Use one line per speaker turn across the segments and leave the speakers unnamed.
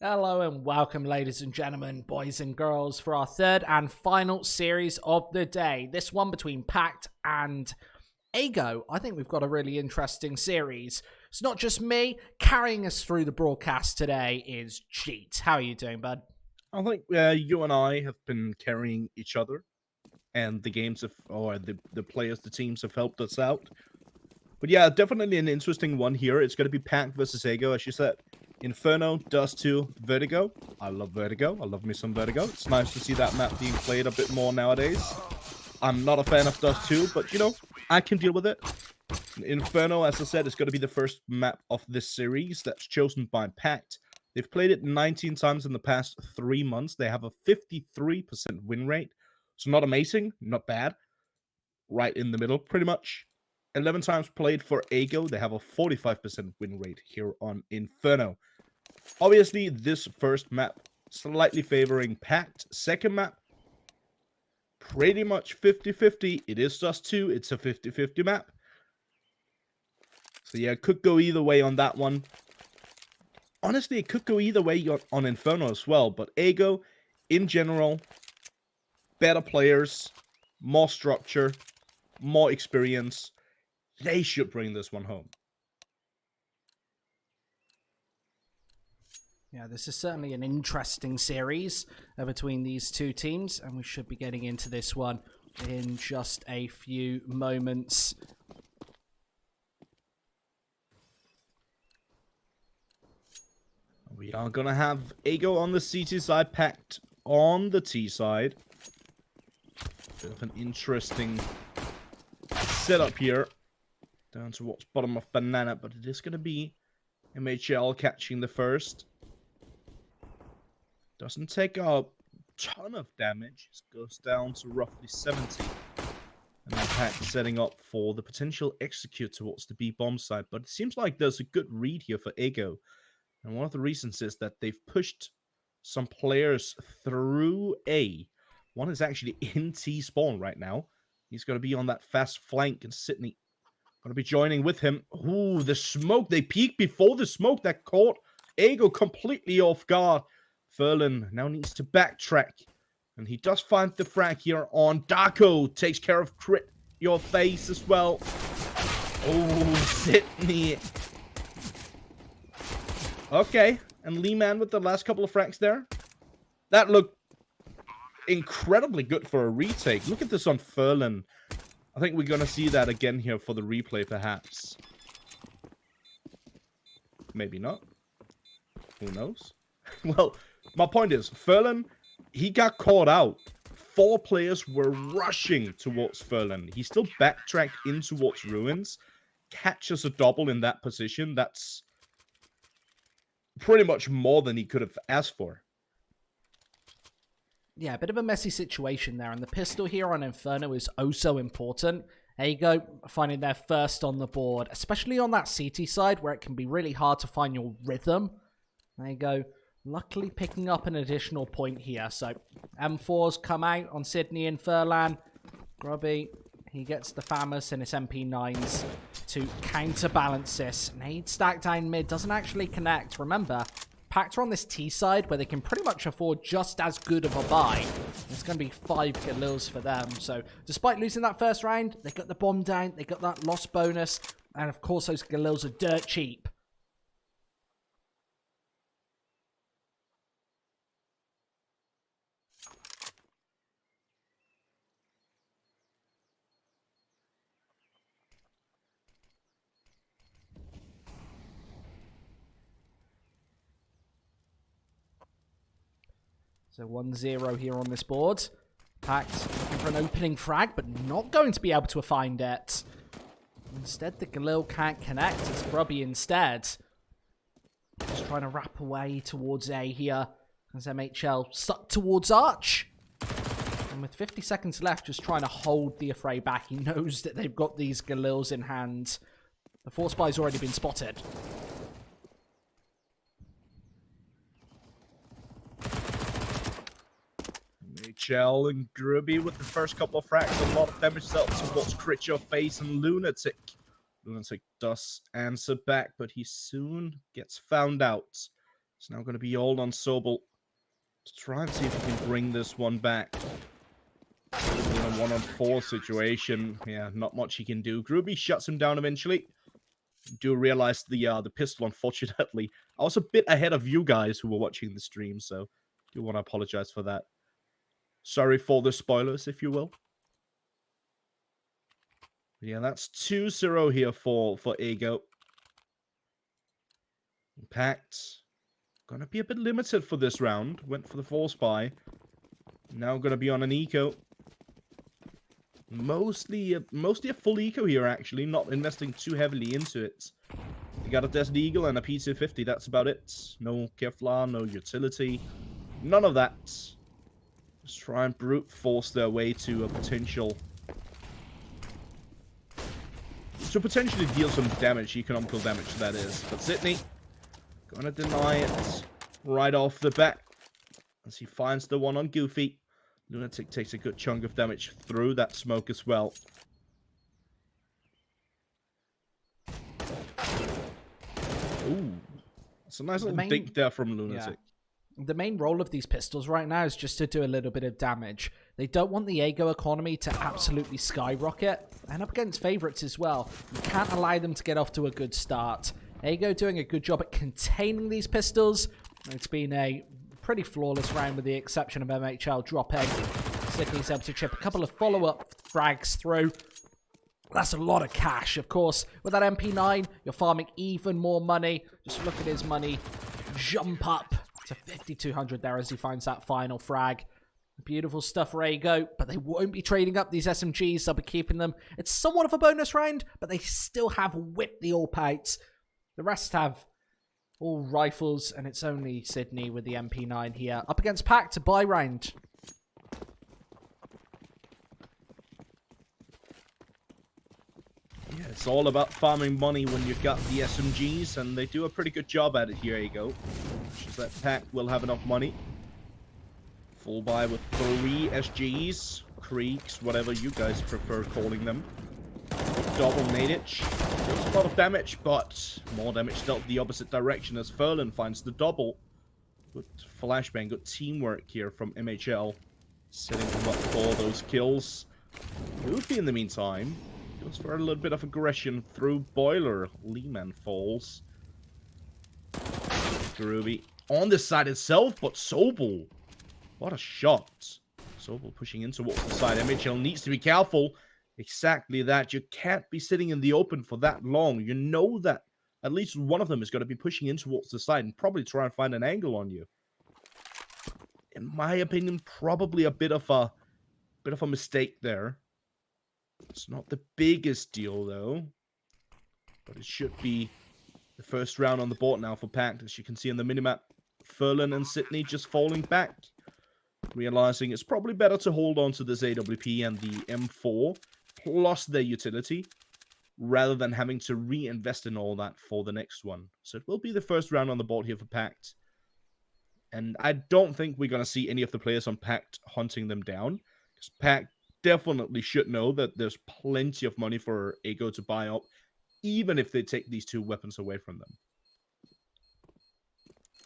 Hello and welcome, ladies and gentlemen, boys and girls, for our third and final series of the day. This one between PACT and Ego. I think we've got a really interesting series. It's not just me. Carrying us through the broadcast today is Cheat. How are you doing, bud?
I think you and I have been carrying each other, and the games have, or the players, the teams have helped us out. But yeah, definitely an interesting one here. It's going to be PACT versus Ego, as you said. Inferno, Dust 2, Vertigo. I love Vertigo. I love me some Vertigo. It's nice to see that map being played a bit more nowadays. I'm not a fan of Dust 2, but, you know, I can deal with it. Inferno, as I said, is going to be the first map of this series that's chosen by PACT. They've played it 19 times in the past 3 months. They have a 53% win rate. So not amazing, not bad. Right in the middle, pretty much. 11 times played for Ego. They have a 45% win rate here on Inferno. Obviously, this first map slightly favoring PACT. Second map, pretty much 50-50. It is Dust 2. It's a 50-50 map. So yeah, it could go either way on that one. Honestly, it could go either way on Inferno as well. But Ego, in general, better players, more structure, more experience. They should bring this one home.
Yeah, this is certainly an interesting series between these two teams, and we should be getting into this one in just a few moments.
We are going to have Ego on the CT side, PACT on the T side. Bit of an interesting setup here. Down towards bottom of Banana, but it is going to be MHL catching the first. Doesn't take a ton of damage. It goes down to roughly 70. And then PACT setting up for the potential execute towards the B bomb side. But it seems like there's a good read here for Ego. And one of the reasons is that they've pushed some players through A. One is actually in T spawn right now. He's going to be on that fast flank, and Sydney going to be joining with him. Ooh, the smoke. They peeked before the smoke that caught Ego completely off guard. Ferlin now needs to backtrack. And he does find the frag here on Darko. Takes care of crit your face as well. Oh, Sydney. Okay, and Lee Man with the last couple of frags there. That looked incredibly good for a retake. Look at this on Ferlin. I think we're going to see that again here for the replay, perhaps. Maybe not. Who knows? Well, my point is, Ferlin, he got caught out. 4 players were rushing towards Ferlin. He still backtracked in towards Ruins. Catches a double in that position. That's pretty much more than he could have asked for.
Yeah, a bit of a messy situation there, and the pistol here on Inferno is oh so important. Ego finding their first on the board, especially on that CT side where it can be really hard to find your rhythm. There you go. Luckily picking up an additional point here. So M4s come out on Sydney and Furlan. Grubby, he gets the FAMAS and his MP9s to counterbalance this. Nade stack down mid doesn't actually connect. Remember, PACT are on this T side where they can pretty much afford just as good of a buy. It's going to be 5 Galils for them. So despite losing that first round, they got the bomb down, they got that loss bonus, and of course those Galils are dirt cheap. So 1-0 here on this board. PACT looking for an opening frag, but not going to be able to find it. Instead, the Galil can't connect. It's Grubby instead. Just trying to wrap away towards A here. As MHL stuck towards Arch. And with 50 seconds left, just trying to hold the affray back. He knows that they've got these Galils in hand. The 4 spy's already been spotted.
HL and Grubby with the first couple of frags. A lot of damage dealt towards Crit Your Face and Lunatic. Lunatic does answer back, but he soon gets found out. It's now going to be all on Sobel to try and see if he can bring this one back. In a 1-on-4 situation, yeah, not much he can do. Groovy shuts him down eventually. Do realize the pistol, unfortunately. I was a bit ahead of you guys who were watching the stream, so do want to apologize for that. Sorry for the spoilers, if you will. Yeah, that's 2-0 here for Ego. PACT gonna be a bit limited for this round. Went for the force buy. Now gonna be on an eco. Mostly a full eco here, actually. Not investing too heavily into it. You got a Desert Eagle and a P250. That's about it. No Kevlar, no utility. None of that. Just try and brute force their way to a potential... to potentially deal some damage, economical damage, that is. But Sydney gonna deny it right off the bat as he finds the one on Goofy. Lunatic takes a good chunk of damage through that smoke as well. Ooh. That's a nice little dink there from Lunatic.
Yeah. The main role of these pistols right now is just to do a little bit of damage. They don't want the Ego economy to absolutely skyrocket. And up against favorites as well. You can't allow them to get off to a good start. Ego doing a good job at containing these pistols. It's been a pretty flawless round with the exception of MHL dropping. Sydney's able to chip a couple of follow-up frags through. That's a lot of cash, of course. With that MP9, you're farming even more money. Just look at his money jump up to 5,200 there as he finds that final frag. Beautiful stuff for Ego, but they won't be trading up these SMGs. They'll be keeping them. It's somewhat of a bonus round, but they still have whipped the all-pouts. The rest have all rifles, and it's only Sydney with the MP9 here. Up against PACT to buy round.
Yeah, it's all about farming money when you've got the SMGs, and they do a pretty good job at it here, Ego. Just that PACT will have enough money. Full buy with 3 SGs, Creeks, whatever you guys prefer calling them. Double nadage. Does a lot of damage, but more damage dealt the opposite direction as Furlan finds the double. Good flashbang, good teamwork here from MHL. Setting him up for those kills. Goofy, in the meantime, goes for a little bit of aggression through Boiler. Lehman falls. Groovy on the side itself, but Sobel. What a shot. Sobel pushing in towards the side. MHL needs to be careful. Exactly that. You can't be sitting in the open for that long. You know that at least one of them is going to be pushing in towards the side and probably try and find an angle on you. In my opinion, probably a bit of a mistake there. It's not the biggest deal though, but it should be the first round on the board now for PACT. As you can see in the minimap, Furlan and Sydney just falling back, realizing it's probably better to hold on to this AWP and the M4 plus their utility rather than having to reinvest in all that for the next one. So it will be the first round on the board here for PACT. And I don't think we're going to see any of the players on PACT hunting them down, because PACT definitely should know that there's plenty of money for Ego to buy up, even if they take these 2 weapons away from them.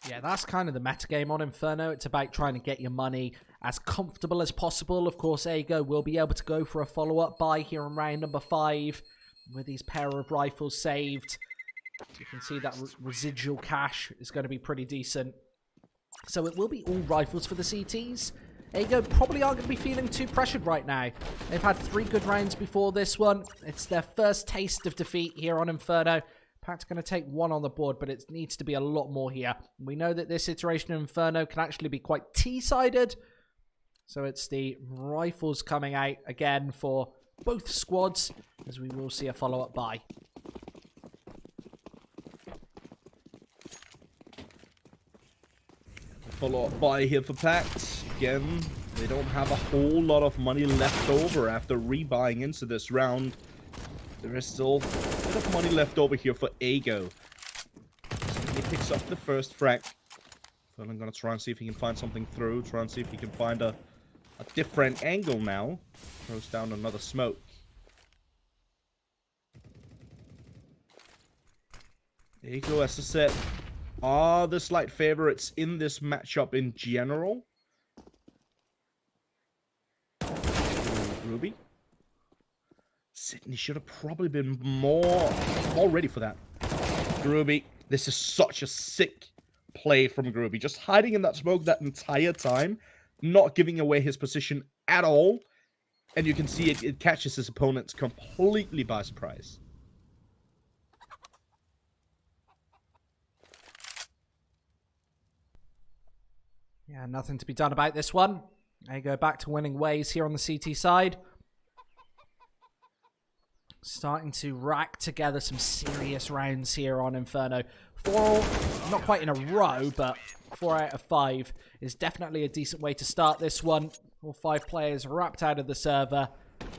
Yeah, that's kind of the metagame on Inferno. It's about trying to get your money as comfortable as possible. Of course, Ego will be able to go for a follow-up buy here in round number 5 with these pair of rifles saved. You can see that residual cash is going to be pretty decent. So it will be all rifles for the CTs. Ego probably aren't going to be feeling too pressured right now. They've had 3 good rounds before this one. It's their first taste of defeat here on Inferno. PACT's going to take 1 on the board, but it needs to be a lot more here. We know that this iteration of Inferno can actually be quite T-sided. So it's the rifles coming out again for both squads, as we will see a follow-up buy.
Follow-up buy here for PACT. Again, they don't have a whole lot of money left over after rebuying into this round. There is still a bit of money left over here for Ego. So he picks up the first frag. But I'm going to try and see if he can find something through. Try and see if he can find a different angle now. Throws down another smoke. Ego, as I said, are the slight favorites in this matchup in general. Ruby. Sydney should have probably been more ready for that. Groovy. This is such a sick play from Groovy. Just hiding in that smoke that entire time, not giving away his position at all. And you can see it catches his opponents completely by surprise.
Yeah, nothing to be done about this one. They go back to winning ways here on the CT side. Starting to rack together some serious rounds here on Inferno. 4, not quite in a row, but 4 out of 5 is definitely a decent way to start this one. All 5 players wrapped out of the server.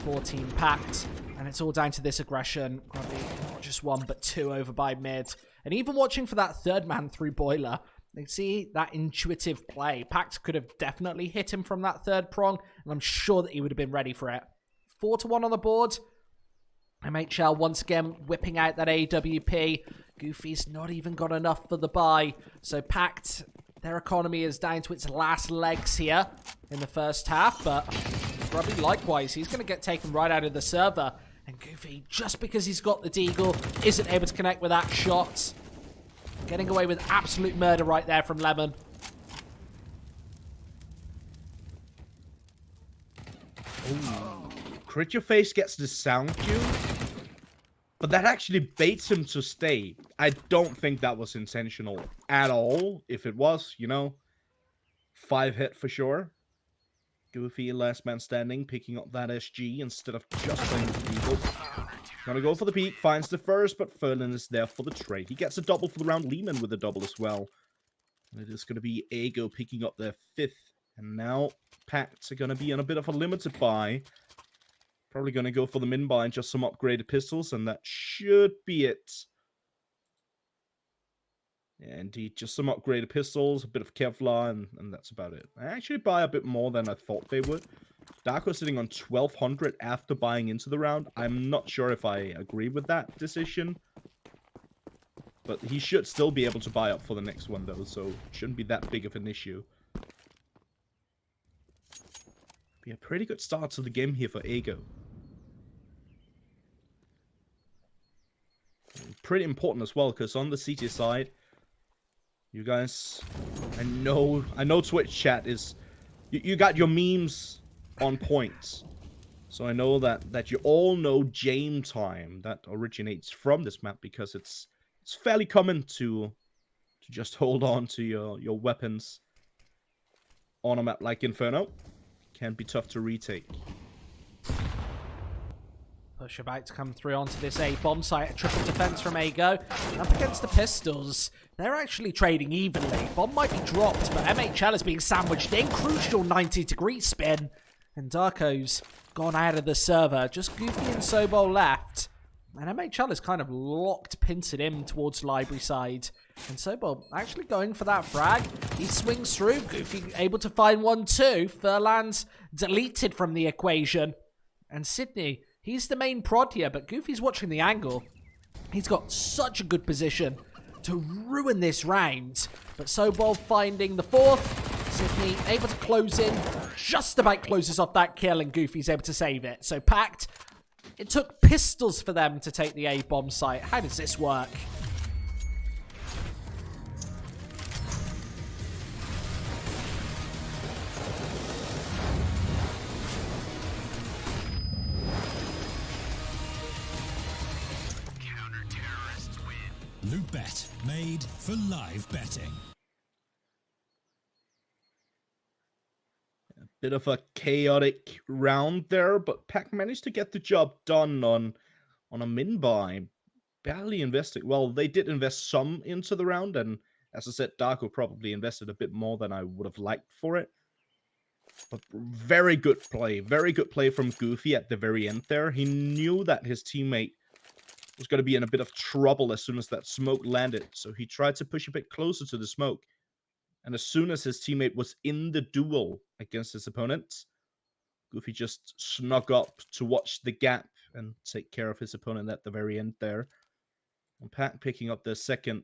4 team packed. And it's all down to this aggression. Probably not just 1, but 2 over by mid. And even watching for that third man through Boiler, they see that intuitive play. Pact could have definitely hit him from that third prong, and I'm sure that he would have been ready for it. 4-1 on the board. MHL once again whipping out that AWP. Goofy's not even got enough for the buy. So Pact, their economy is down to its last legs here in the first half. But Grubby likewise, he's going to get taken right out of the server. And Goofy, just because he's got the deagle, isn't able to connect with that shot. Getting away with absolute murder right there from Lemon.
Ooh. Crit Your Face gets the sound cue, but that actually baits him to stay. I don't think that was intentional at all. If it was, you know, 5 hit for sure. Goofy, last man standing, picking up that SG instead of just playing the people. Gonna go for the peak, finds the first, but Ferlin is there for the trade. He gets a double for the round, Lehman with a double as well. And it is going to be Ago picking up their 5th. And now Pacts are going to be on a bit of a limited buy. Probably going to go for the min buy and just some upgraded pistols, and that should be it. Yeah, indeed, just some upgraded pistols, a bit of Kevlar, and that's about it. I actually buy a bit more than I thought they would. Darko sitting on 1200 after buying into the round. I'm not sure if I agree with that decision. But he should still be able to buy up for the next one, though, so it shouldn't be that big of an issue. Be a pretty good start to the game here for Ago. Pretty important as well, because on the CT side, you guys, I know Twitch chat is, you got your memes on point. So I know that you all know Jame Time. That originates from this map because it's fairly common to just hold on to your weapons on a map like Inferno. Can be tough to retake.
Push about to come through onto this A bomb site. A triple defense from Ago. Up against the pistols. They're actually trading evenly. Bomb might be dropped, but MHL is being sandwiched in. Crucial 90-degree spin. And Darko's gone out of the server. Just Goofy and Sobol left. And MHL is kind of locked, pincered in towards library side. And Sobol actually going for that frag. He swings through. Goofy able to find 1-2. Furlan's deleted from the equation. And Sydney, he's the main prod here, but Goofy's watching the angle. He's got such a good position to ruin this round. But Sobol finding the 4th. Sydney able to close in. Just about closes off that kill, and Goofy's able to save it. So Pact, it took pistols for them to take the A-bomb site. How does this work?
LOOT.BET, made for live betting.
A bit of a chaotic round there, but PACT managed to get the job done on a min buy. Barely invested. Well, they did invest some into the round, and as I said, Darko probably invested a bit more than I would have liked for it. But very good play from Goofy at the very end there. He knew that his teammate was going to be in a bit of trouble as soon as that smoke landed, so he tried to push a bit closer to the smoke. And as soon as his teammate was in the duel against his opponent, Goofy just snuck up to watch the gap and take care of his opponent at the very end there. And PACT picking up their second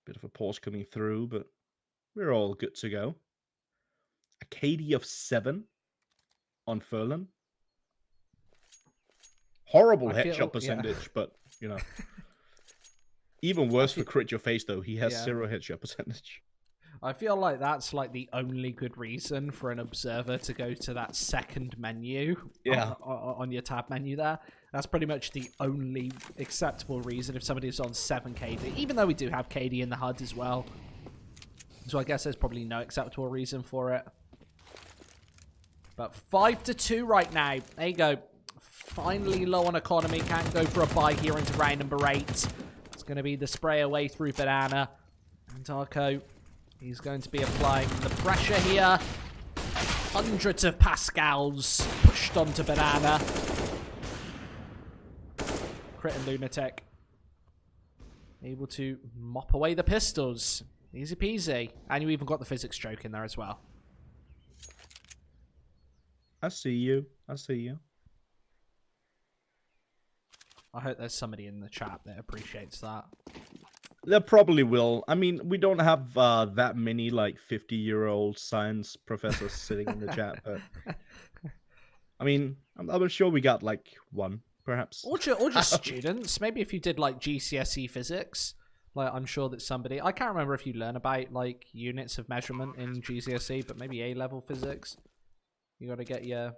Bit of a pause coming through, but we're all good to go. A KD of 7 on Furlan. Horrible headshot percentage, but, you know. Even worse for crit your face, though. He has 0 headshot percentage.
I feel like that's like the only good reason for an observer to go to that second menu on your tab menu there. That's pretty much the only acceptable reason if somebody's on 7 KD, even though we do have KD in the HUD as well. So I guess there's probably no acceptable reason for it. But 5-2 right now. There you go. Finally low on economy. Can't go for a buy here into round number 8. It's going to be the spray away through Banana. And Darko, he's going to be applying the pressure here. Hundreds of Pascals pushed onto Banana. Crit and Lunatic. Able to mop away the pistols. Easy peasy. And you even got the physics stroke in there as well.
I see you. I see you.
I hope there's somebody in the chat that appreciates that.
There probably will. I mean, we don't have that many, like, 50-year-old science professors sitting in the chat, but... I mean, I'm sure we got, like, one, perhaps.
Or just students. Maybe if you did, like, GCSE physics. Like, I'm sure that somebody... I can't remember if you learn about, like, units of measurement in GCSE, but maybe A-level physics. You gotta get your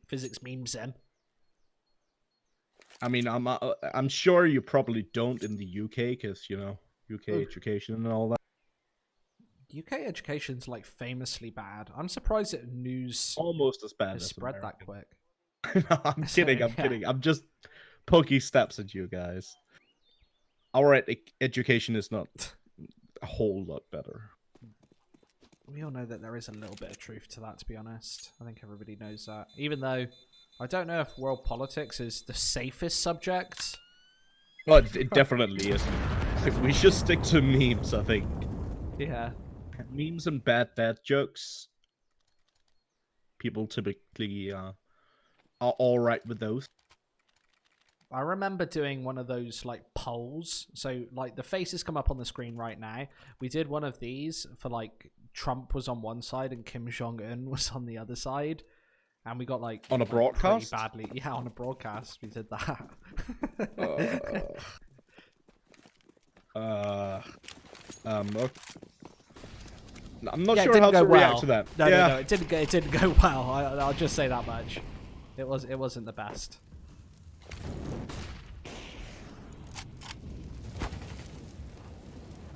physics memes in.
I mean, I'm sure you probably don't in the UK, because, you know, UK education and all that.
UK education's, like, famously bad. I'm surprised that news
almost as bad
has
as
spread
American.
that quick.
No, I'm kidding, I'm kidding. I'm just poking steps at you guys. Our education is not a whole lot better.
We all know that there is a little bit of truth to that, to be honest. I think everybody knows that. Even though I don't know if world politics is the safest subject.
But it definitely isn't. We should stick to memes, I think.
Yeah.
Memes and bad dad jokes. People typically are alright with those.
I remember doing one of those, like, polls. So, like, the faces come up on the screen right now. We did one of these for, like, Trump was on one side and Kim Jong-un was on the other side. And we got, like...
On a broadcast?
Pretty badly. Yeah, on a broadcast. We did that.
I'm not sure how to react to that.
No, it didn't go well. I'll just say that much. It wasn't the best.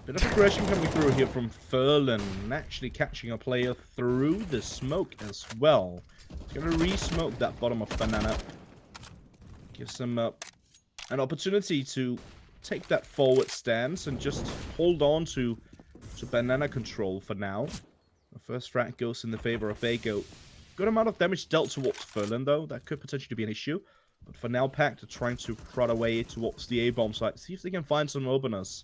Bit of aggression coming through here from Furlan, actually catching a player through the smoke as well. He's going to re-smoke that bottom of Banana. Gives him an opportunity to take that forward stance and just hold on to Banana control for now. The first frag goes in the favor of Vago. Good amount of damage dealt towards Furlan, though. That could potentially be an issue. But for now, PACT are trying to prod away towards the A-bomb site. See if they can find some openers.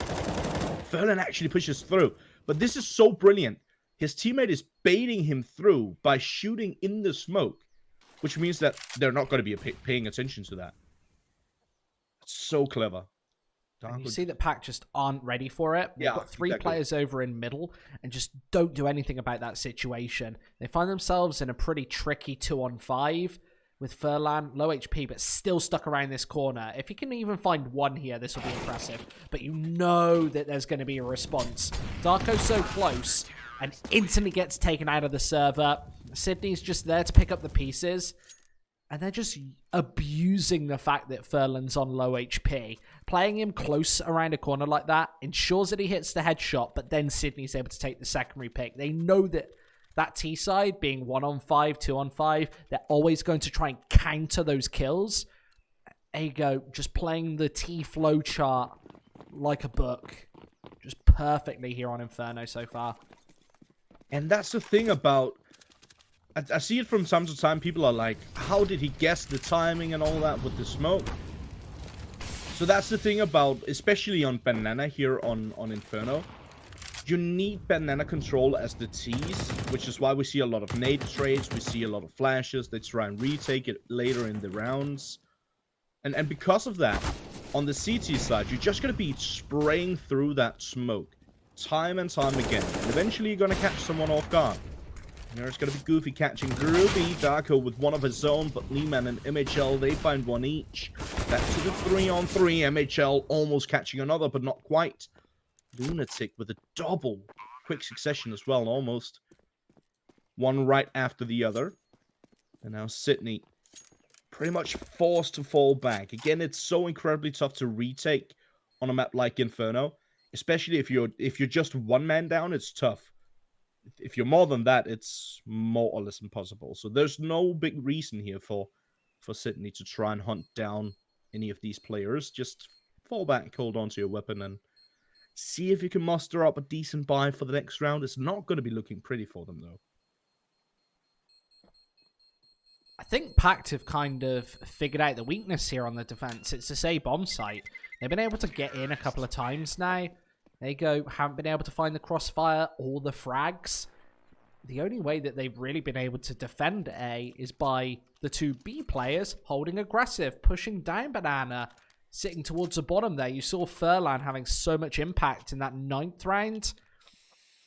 Furlan actually pushes through. But this is so brilliant. His teammate is baiting him through by shooting in the smoke. Which means that they're not going to be paying attention to that. It's so clever.
And you see that PACT just aren't ready for it. They've got 3 players over in middle and just don't do anything about that situation. They find themselves in a pretty tricky 2-on-5 with Furlan, low HP, but still stuck around this corner. If you can even find one here, this will be impressive. But you know that there's going to be a response. Darko's so close and instantly gets taken out of the server. Sydney's just there to pick up the pieces. And they're just abusing the fact that Furlan's on low HP. Playing him close around a corner like that ensures that he hits the headshot, but then Sydney's able to take the secondary pick. They know that that T side, being 1-on-5, 2-on-5, they're always going to try and counter those kills. There you go, just playing the T flow chart like a book. Just perfectly here on Inferno so far.
And that's the thing about... I see it from time to time. People are like, how did he guess the timing and all that with the smoke? So that's the thing about, especially on Banana here on Inferno. You need Banana control as the T's, which is why we see a lot of nade trades. We see a lot of flashes. They try and retake it later in the rounds. And because of that, on the CT side, you're just going to be spraying through that smoke time and time again. And eventually you're going to catch someone off guard. There's going to be Goofy catching Ruby, Darko with one of his own, but Lehman and MHL, they find one each. Back to the 3-on-3, MHL almost catching another, but not quite. Lunatic with a double. Quick succession as well, almost. One right after the other. And now Sydney pretty much forced to fall back. Again, it's so incredibly tough to retake on a map like Inferno. Especially if you're just one man down, it's tough. If you're more than that, it's more or less impossible. So there's no big reason here for Sydney to try and hunt down any of these players. Just fall back, hold on to your weapon, and see if you can muster up a decent buy for the next round. It's not going to be looking pretty for them, though.
I think PACT have kind of figured out the weakness here on the defense. It's this A bomb site. They've been able to get in a couple of times now. There you go. Haven't been able to find the crossfire or the frags. The only way that they've really been able to defend A is by the two B players holding aggressive, pushing down Banana, sitting towards the bottom there. You saw Furlan having so much impact in that 9th round.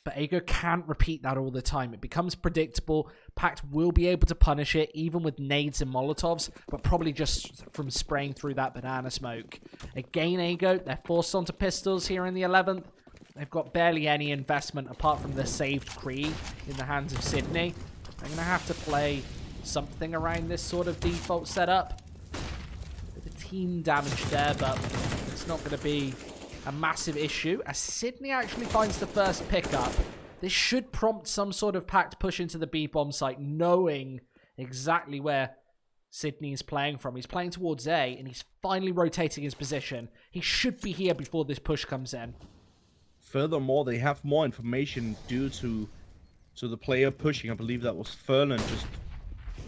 But Ego can't repeat that all the time. It becomes predictable. PACT will be able to punish it, even with nades and molotovs, but probably just from spraying through that banana smoke. Again, Ego, they're forced onto pistols here in the 11th. They've got barely any investment apart from the saved Creed in the hands of Sydney. They're going to have to play something around this sort of default setup. Bit of team damage there, but it's not going to be a massive issue, as Sydney actually finds the first pickup. This should prompt some sort of PACT push into the B bomb site, knowing exactly where Sydney is playing from. He's playing towards A, and he's finally rotating his position. He should be here before this push comes in.
Furthermore, they have more information due to the player pushing. I believe that was Furlan just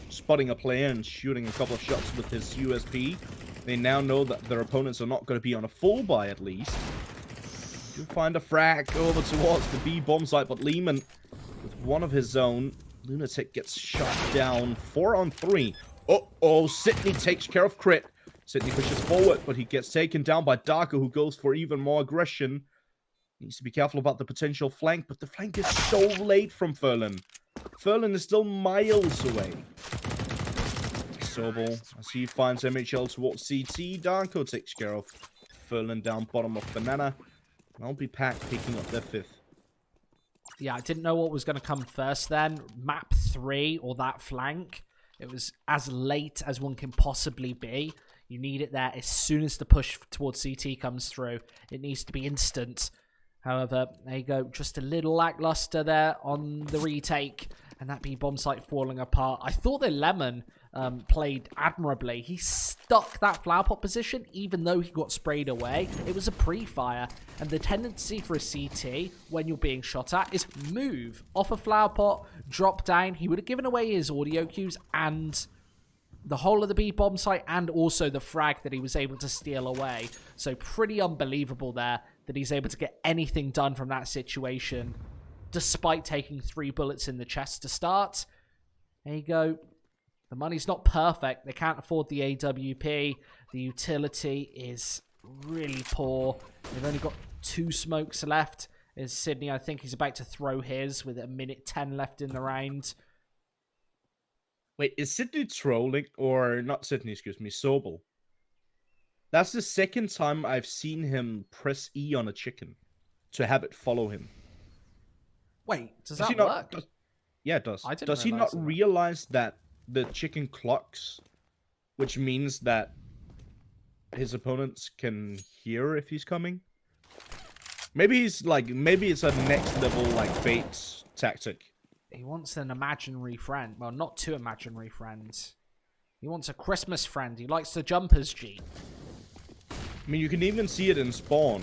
spotting a player and shooting a couple of shots with his USP. They now know that their opponents are not going to be on a full buy, at least. You find a frag over towards the B bomb site, but Lehman, with one of his own, Lunatic gets shot down. 4-on-3. Uh-oh, Sydney takes care of Crit. Sydney pushes forward, but he gets taken down by Darko, who goes for even more aggression. Needs to be careful about the potential flank, but the flank is so late from Furlan. Furlan is still miles away. Sobel, as he finds MHL towards CT, Darko takes care of Furlan down bottom of Banana. And I'll be PACT picking up their 5th.
Yeah, I didn't know what was going to come first then. Map 3 or that flank. It was as late as one can possibly be. You need it there as soon as the push towards CT comes through. It needs to be instant. However, there you go. Just a little lackluster there on the retake. And that B-bomb site falling apart. I thought that Lemon played admirably. He stuck that flower pot position even though he got sprayed away. It was a pre-fire. And the tendency for a CT when you're being shot at is move off a flower pot, drop down. He would have given away his audio cues and the whole of the B-bomb site and also the frag that he was able to steal away. So pretty unbelievable there that he's able to get anything done from that situation despite taking 3 bullets in the chest to start. There you go. The money's not perfect. They can't afford the AWP. The utility is really poor. They've only got 2 smokes left. Is Sydney, I think he's about to throw his with 1:10 left in the round.
Wait, is Sydney trolling? Or, not Sydney, excuse me, Sobel. That's the second time I've seen him press E on a chicken to have it follow him.
Wait, does that work?
Yeah, it does.
I didn't
Does he not realize that the chicken clocks, which means that his opponents can hear if he's coming? Maybe it's a next level like bait tactic.
He wants an imaginary friend. Well, not 2 imaginary friends. He wants a Christmas friend. He likes the jumpers, G.
I mean, you can even see it in spawn.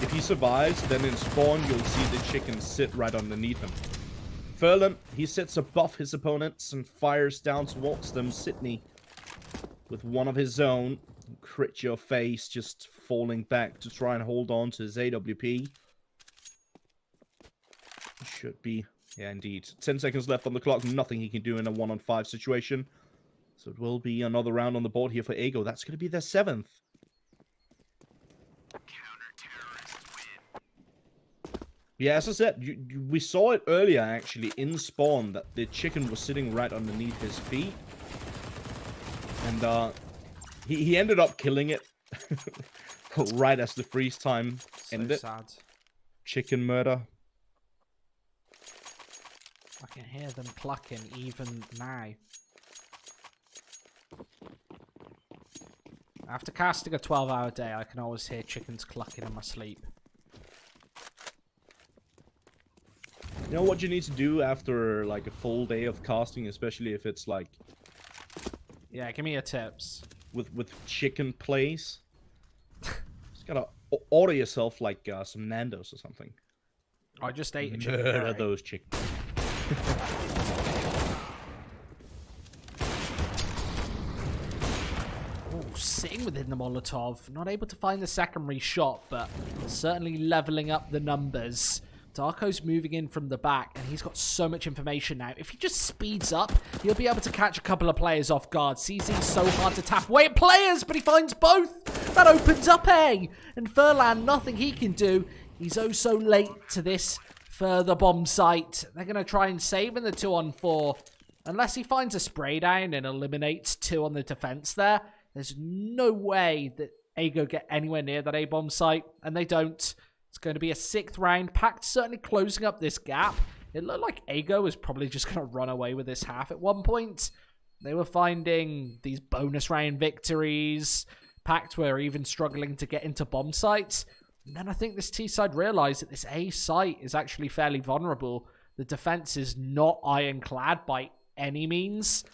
If he survives, then in spawn, you'll see the chicken sit right underneath him. Furlan, he sits above his opponents and fires down towards them. Sydney, with one of his own, crit your face, just falling back to try and hold on to his AWP. Should be, yeah, indeed. 10 seconds left on the clock, nothing he can do in a 1-on-5 situation. So it will be another round on the board here for Ego. That's going to be their 7th. Yeah, as I said, we saw it earlier actually in spawn that the chicken was sitting right underneath his feet. And he ended up killing it right as the freeze time ended.
So sad.
Chicken murder.
I can hear them clucking even now. After casting a 12-hour day, I can always hear chickens clucking in my sleep.
You know what you need to do after like a full day of casting, especially if it's like
Yeah, give me your tips.
with chicken plays. Just gotta order yourself like some Nando's or something.
I just ate a chicken
Murder
curry.
those chickens.
Ooh, sitting within the Molotov. Not able to find the secondary shot, but certainly leveling up the numbers. Darko's moving in from the back, and he's got so much information now. If he just speeds up, he'll be able to catch a couple of players off guard. Seizing so hard to tap away at players, but he finds both. That opens up A. And Furlan, nothing he can do. He's oh so late to this further bomb site. They're going to try and save in the 2-on-4. Unless he finds a spray down and eliminates 2 on the defense there, there's no way that Ago get anywhere near that A-bomb site, and they don't. It's going to be a 6th round. PACT certainly closing up this gap. It looked like Ago was probably just going to run away with this half at one point. They were finding these bonus round victories. PACT were even struggling to get into bomb sites. And then I think this T side realized that this A site is actually fairly vulnerable. The defense is not ironclad by any means.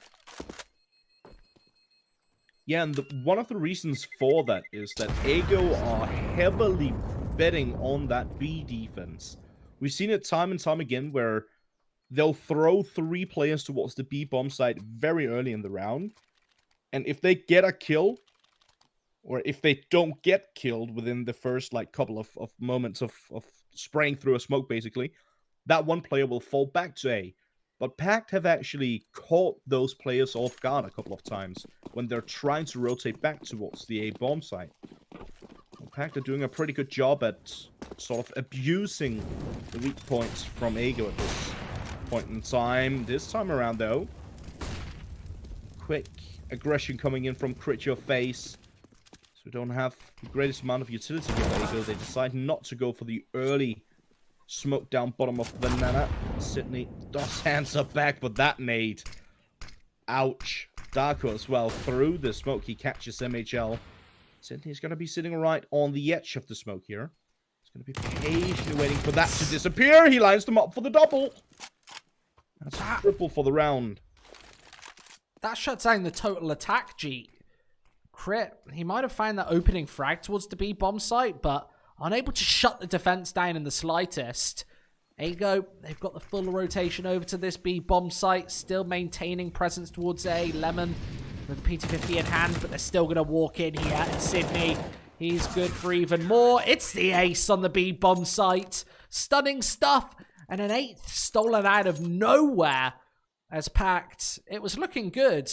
Yeah, and one of the reasons for that is that Ago are heavily betting on that B defense. We've seen it time and time again where they'll throw 3 players towards the B bomb site very early in the round. And if they get a kill, or if they don't get killed within the first like couple of moments of spraying through a smoke, basically, that one player will fall back to A. But PACT have actually caught those players off guard a couple of times when they're trying to rotate back towards the A bomb site. PACT are doing a pretty good job at sort of abusing the weak points from Ago at this point in time. This time around, though, quick aggression coming in from Crit Your Face. So we don't have the greatest amount of utility here for Ago. They decide not to go for the early smoke down bottom of the banana. Sydney does answer back, but that nade. Ouch. Darko as well. Through the smoke, he catches MHL. Sydney's going to be sitting right on the edge of the smoke here. He's going to be patiently waiting for that to disappear. He lines them up for the double. That's a triple for the round.
That shuts down the total attack, G. Crit, he might have found that opening frag towards the B bomb site, but unable to shut the defense down in the slightest. Ago, they've got the full rotation over to this B bomb site, still maintaining presence towards A. Lemon with the PT-50 in hand, but they're still going to walk in here. And Sydney, he's good for even more. It's the ace on the B bomb site. Stunning stuff. And an 8th stolen out of nowhere as PACT. It was looking good.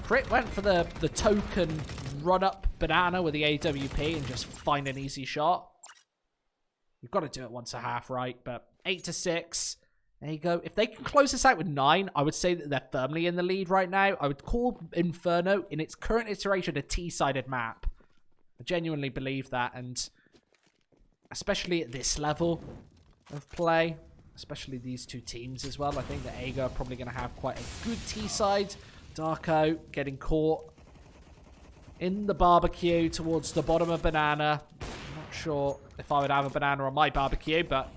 Crit went for the token run-up banana with the AWP and just find an easy shot. You've got to do it once a half, right? But 8-6. There you go. If they can close this out with 9, I would say that they're firmly in the lead right now. I would call Inferno, in its current iteration, a T-sided map. I genuinely believe that, and especially at this level of play, especially these two teams as well, I think that Ago are probably going to have quite a good T-side. Darko getting caught in the barbecue towards the bottom of banana. I'm not sure if I would have a banana on my barbecue, but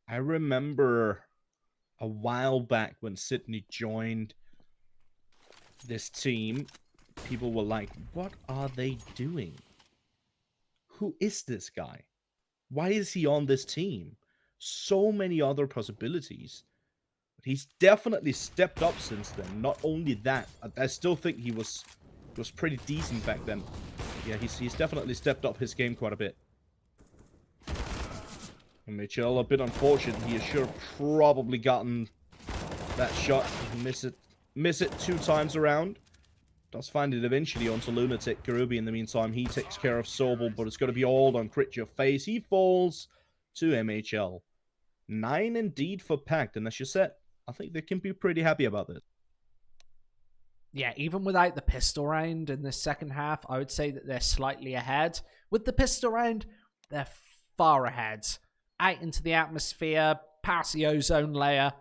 I remember a while back when Sydney joined this team, people were like, what are they doing? Who is this guy? Why is he on this team? So many other possibilities. But he's definitely stepped up since then. Not only that, I still think he was pretty decent back then. But yeah, he's definitely stepped up his game quite a bit. And Mitchell, a bit unfortunate. He should have probably gotten that shot. He missed it miss it 2 times around. Does find it eventually onto Lunatic. Garubi, in the meantime, he takes care of Sobel, but it's going to be all on Crit Your Face. He falls to MHL. 9 indeed for PACT, and as you said, I think they can be pretty happy about this.
Yeah, even without the pistol round in the second half, I would say that they're slightly ahead. With the pistol round, they're far ahead. Out into the atmosphere, past the ozone layer.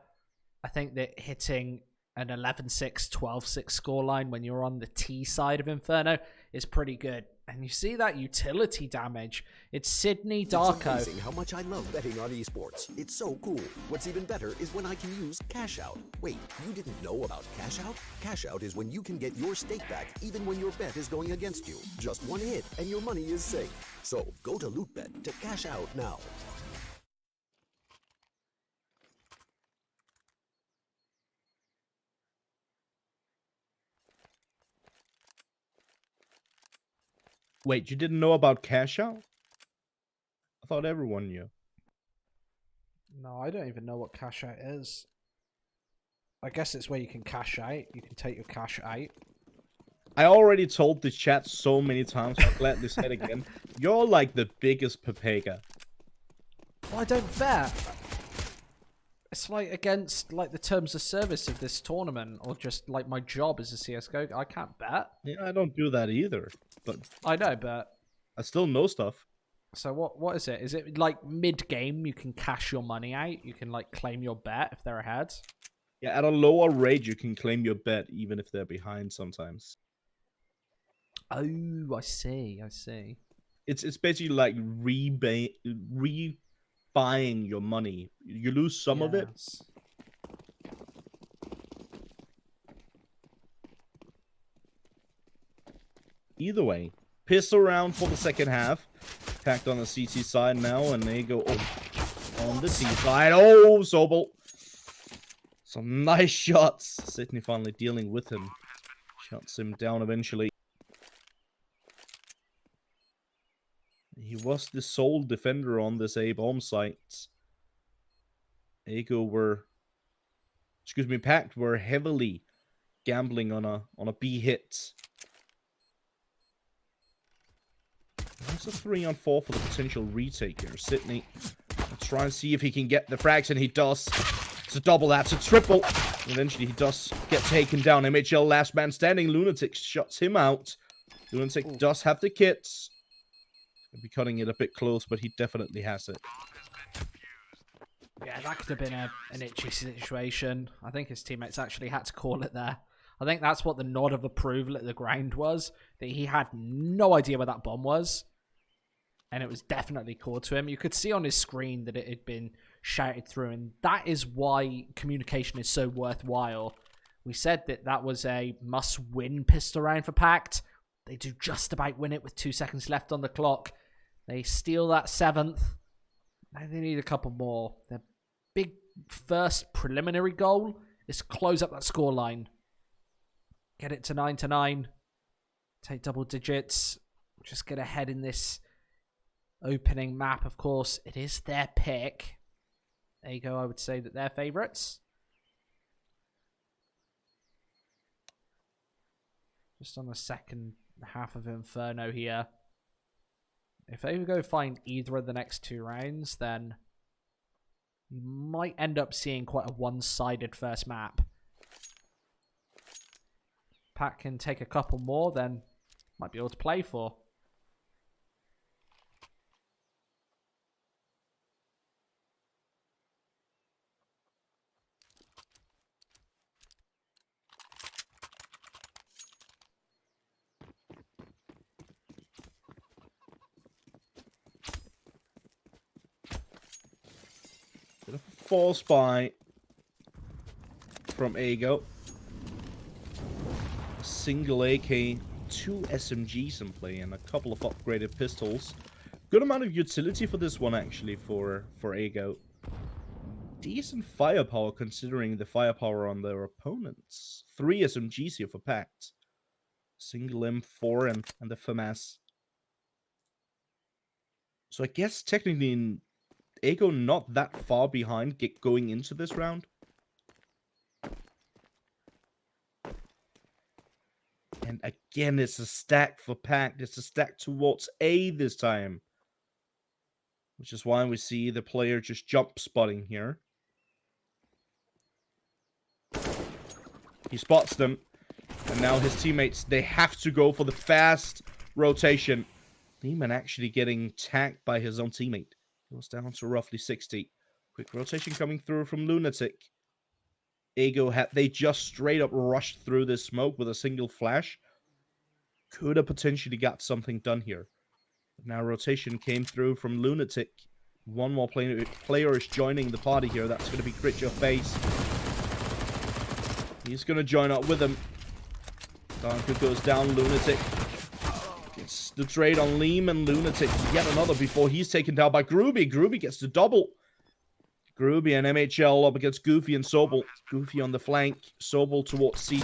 I think that hitting an 11-6, 12-6 scoreline when you're on the T side of Inferno is pretty good. And you see that utility damage. It's Sydney Darko.
It's amazing how much I love betting on esports. It's so cool. What's even better is when I can use Cash Out. Wait, you didn't know about Cash Out? Cash Out is when you can get your stake back even when your bet is going against you. Just one hit and your money is safe. So go to LOOT.BET to cash out now.
Wait, you didn't know about Cash Out? I thought everyone knew.
No, I don't even know what cash out is. I guess it's where you can cash out. You can take your cash out.
I already told the chat so many times, I'll gladly say it again. You're like the biggest Pepega.
Well, I don't bet. It's like against like the terms of service of this tournament, or just like my job as a CSGO. I can't bet.
Yeah, I don't do that either, but
I know, but
I still know stuff.
so what is it? Is it like mid game you can cash your money out? You can like claim your bet if they're ahead.
Yeah, at a lower rate, you can claim your bet even if they're behind sometimes.
Oh, I see. I see.
It's basically like rebuying your money. You lose some of it.
Yes.
Either way, pistol round for the second half. PACT on the CT side now, and they go on the T side. Oh, Sobel. Some nice shots. Sydney finally dealing with him. Shuts him down eventually. He was the sole defender on this A-bomb site. PACT were heavily gambling on a B hit. That's a 3-on-4 for the potential retake here. Sydney will try and see if he can get the frags, and he does. It's a double, that's a triple. Eventually he does get taken down. MHL last man standing. Lunatic shuts him out. Lunatic does have the kits. He'll be cutting it a bit close, but he definitely has it.
Yeah, that could have been an itchy situation. I think his teammates actually had to call it there. I think that's what the nod of approval at the ground was. That he had no idea where that bomb was. And it was definitely called to him. You could see on his screen that it had been shouted through. And that is why communication is so worthwhile. We said that that was a must-win pistol round for PACT. They do just about win it with 2 seconds left on the clock. They steal that 7th. Now they need a couple more. Their big first preliminary goal is to close up that scoreline. Get it to 9-9. Take double digits. Just get ahead in this opening map, of course. It is their pick. There you go, I would say that they're favourites. Just on the second half of Inferno here. If they go find either of the next 2 rounds, then you might end up seeing quite a one-sided first map. PACT can take a couple more, then might be able to play for.
Bit of a false buy from Ago. A single AK, 2 SMGs in play, and a couple of upgraded pistols. Good amount of utility for this one, actually, for Ago. Decent firepower considering the firepower on their opponents. 3 SMGs here for PACT. Single M4 and the FAMAS. So I guess technically Ago not that far behind going into this round. And again, it's a stack for PACT. It's a stack towards A this time. Which is why we see the player just jump spotting here. He spots them. And now his teammates, they have to go for the fast rotation. Lehman actually getting tagged by his own teammate. Goes down to roughly 60. Quick rotation coming through from Lunatic. They just straight up rushed through this smoke with a single flash. Could have potentially got something done here. But now rotation came through from Lunatic. One more player is joining the party here. That's going to be Crit Your Face. He's going to join up with him. Donker goes down. Lunatic gets the trade on Liam and Lunatic. Yet another before he's taken down by Groovy. Groovy gets the double. Groovy and MHL up against Goofy and Sobel. Goofy on the flank. Sobel towards CT.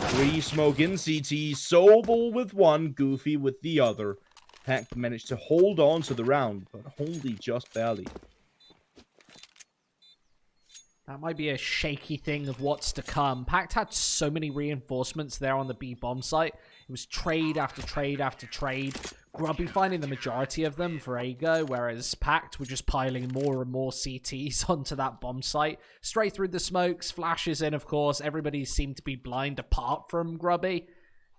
3 smoke in CT. Sobel with one. Goofy with the other. PACT managed to hold on to the round, but only just barely.
That might be a shaky thing of what's to come. PACT had so many reinforcements there on the B bomb site. It was trade after trade after trade. Grubby finding the majority of them for Ago, whereas PACT were just piling more and more CTs onto that bomb site. Straight through the smokes, flashes in, of course. Everybody seemed to be blind apart from Grubby,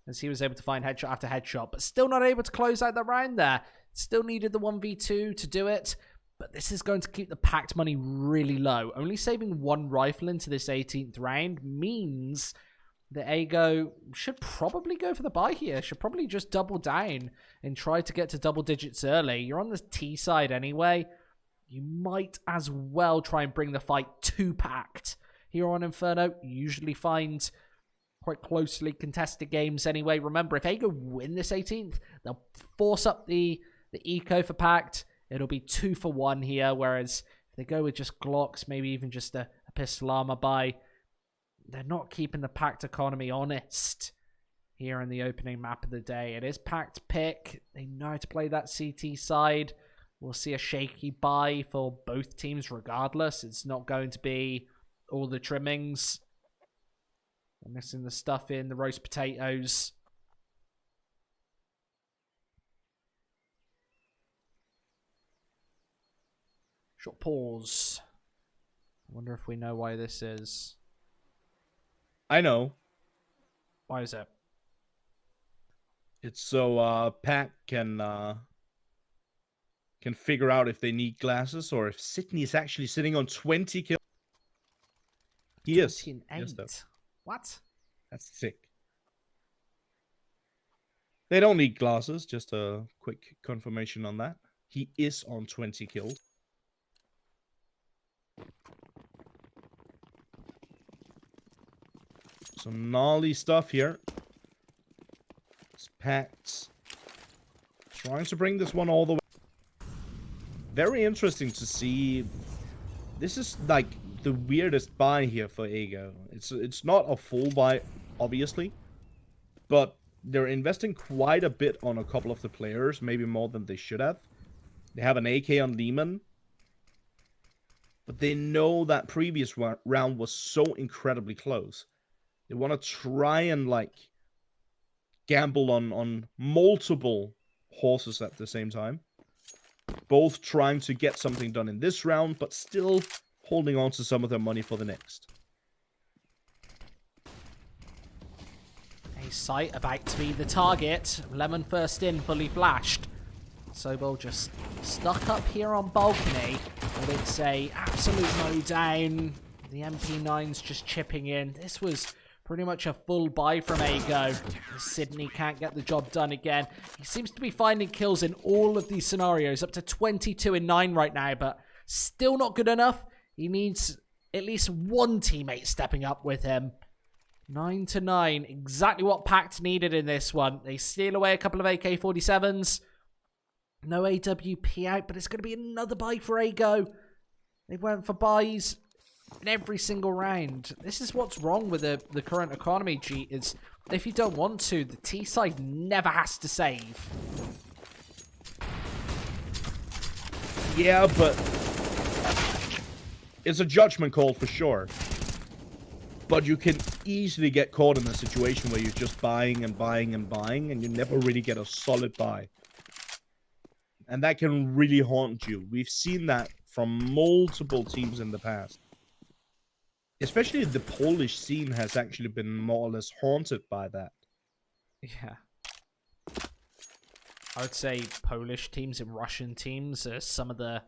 as he was able to find headshot after headshot, but still not able to close out the round there. Still needed the 1v2 to do it. But this is going to keep the PACT money really low. Only saving 1 rifle into this 18th round means that Ago should probably go for the buy here. Should probably just double down and try to get to double digits early. You're on the T side anyway. You might as well try and bring the fight to PACT. Here on Inferno, you usually find quite closely contested games anyway. Remember, if Ago win this 18th, they'll force up the eco for PACT. It'll be 2 for 1 here, whereas if they go with just Glocks, maybe even just a pistol armor buy, they're not keeping the PACT economy honest here in the opening map of the day. It is PACT pick. They know how to play that CT side. We'll see a shaky buy for both teams regardless. It's not going to be all the trimmings. They're missing the stuff in, the roast potatoes. Short pause. I wonder if we know why this is.
I know.
Why is it?
It's so PACT can figure out if they need glasses or if Sydney is actually sitting on 20 kills. He is.
28.
Yes, though.
What?
That's sick. They don't need glasses. Just a quick confirmation on that. He is on 20 kills. Some gnarly stuff here. It's PACT trying to bring this one all the way. Very interesting to see. This is like the weirdest buy here for Ago. It's not a full buy, obviously, but they're investing quite a bit on a couple of the players, maybe more than they should have. They have an AK on Lehman, but they know that previous round was so incredibly close. They want to try and like gamble on multiple horses at the same time. Both trying to get something done in this round, but still holding on to some of their money for the next.
A sight about to be the target. Lemon first in, fully flashed. Sobel just stuck up here on balcony, but it's a absolute no down. The MP9's just chipping in. This was pretty much a full buy from Ago. Sydney can't get the job done again. He seems to be finding kills in all of these scenarios, up to 22 in 9 right now, but still not good enough. He needs at least one teammate stepping up with him. 9-9, exactly what PACT needed in this one. They steal away a couple of AK-47s. No AWP out, but it's going to be another buy for Ago. They went for buys in every single round. This is what's wrong with the current economy, G, is if you don't want to, the T side never has to save.
Yeah, but it's a judgment call for sure. But you can easily get caught in a situation where you're just buying and buying and buying, and you never really get a solid buy. And that can really haunt you. We've seen that from multiple teams in the past. Especially the Polish scene has actually been more or less haunted by that.
Yeah. I would say Polish teams and Russian teams are some of the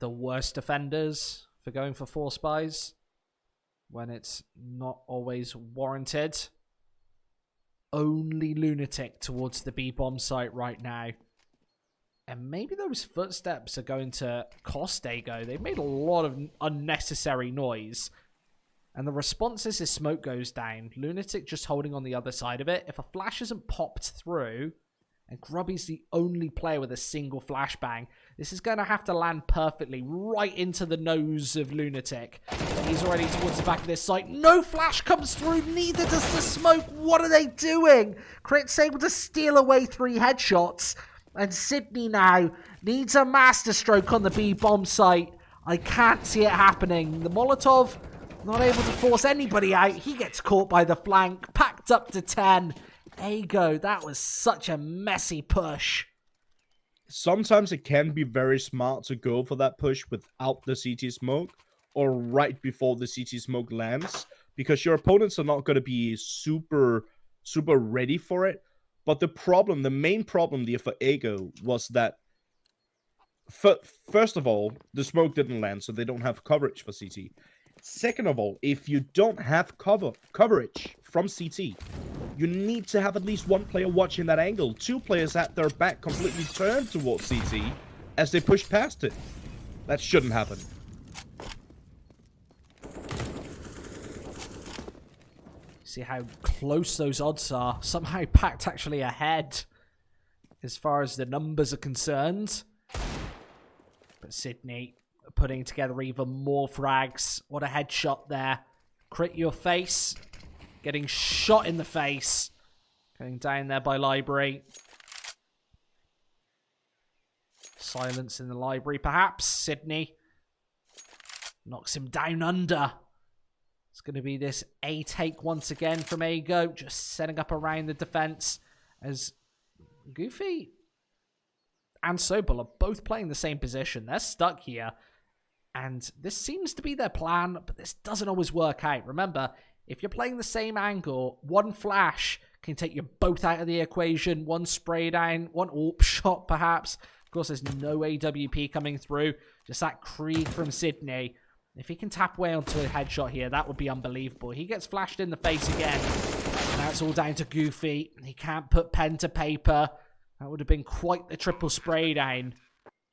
worst offenders for going for force buys when it's not always warranted. Only Lunatic towards the B-bomb site right now. And maybe those footsteps are going to cost Ago. They've made a lot of unnecessary noise. And the response is his smoke goes down. Lunatic just holding on the other side of it. If a flash isn't popped through, and Grubby's the only player with a single flashbang, this is going to have to land perfectly right into the nose of Lunatic. He's already towards the back of this site. No flash comes through, neither does the smoke. What are they doing? Crit's able to steal away 3 headshots. And Sydney now needs a masterstroke on the B-bomb site. I can't see it happening. The Molotov not able to force anybody out. He gets caught by the flank. Packed up to 10. Ago, that was such a messy push.
Sometimes it can be very smart to go for that push without the CT smoke, or right before the CT smoke lands, because your opponents are not going to be super ready for it. But the main problem there for Ago was that, first of all, the smoke didn't land, so they don't have coverage for CT. Second of all, if you don't have coverage from CT, you need to have at least one player watching that angle. 2 players at their back completely turned towards CT as they push past it. That shouldn't happen.
See how close those odds are. Somehow PACT actually ahead as far as the numbers are concerned. But Sydney putting together even more frags. What a headshot there. Crit your face. Getting shot in the face. Going down there by Library. Silence in the Library perhaps. Sydney knocks him down under. It's going to be this A take once again from Ago, just setting up around the defense as Goofy and Sobel are both playing the same position. They're stuck here, and this seems to be their plan, but this doesn't always work out. Remember, if you're playing the same angle, one flash can take you both out of the equation. One spray down, one AWP shot perhaps. Of course, there's no AWP coming through. Just that Krieg from Sydney. If he can tap away onto a headshot here, that would be unbelievable. He gets flashed in the face again. Now it's all down to Goofy. He can't put pen to paper. That would have been quite the triple spray down.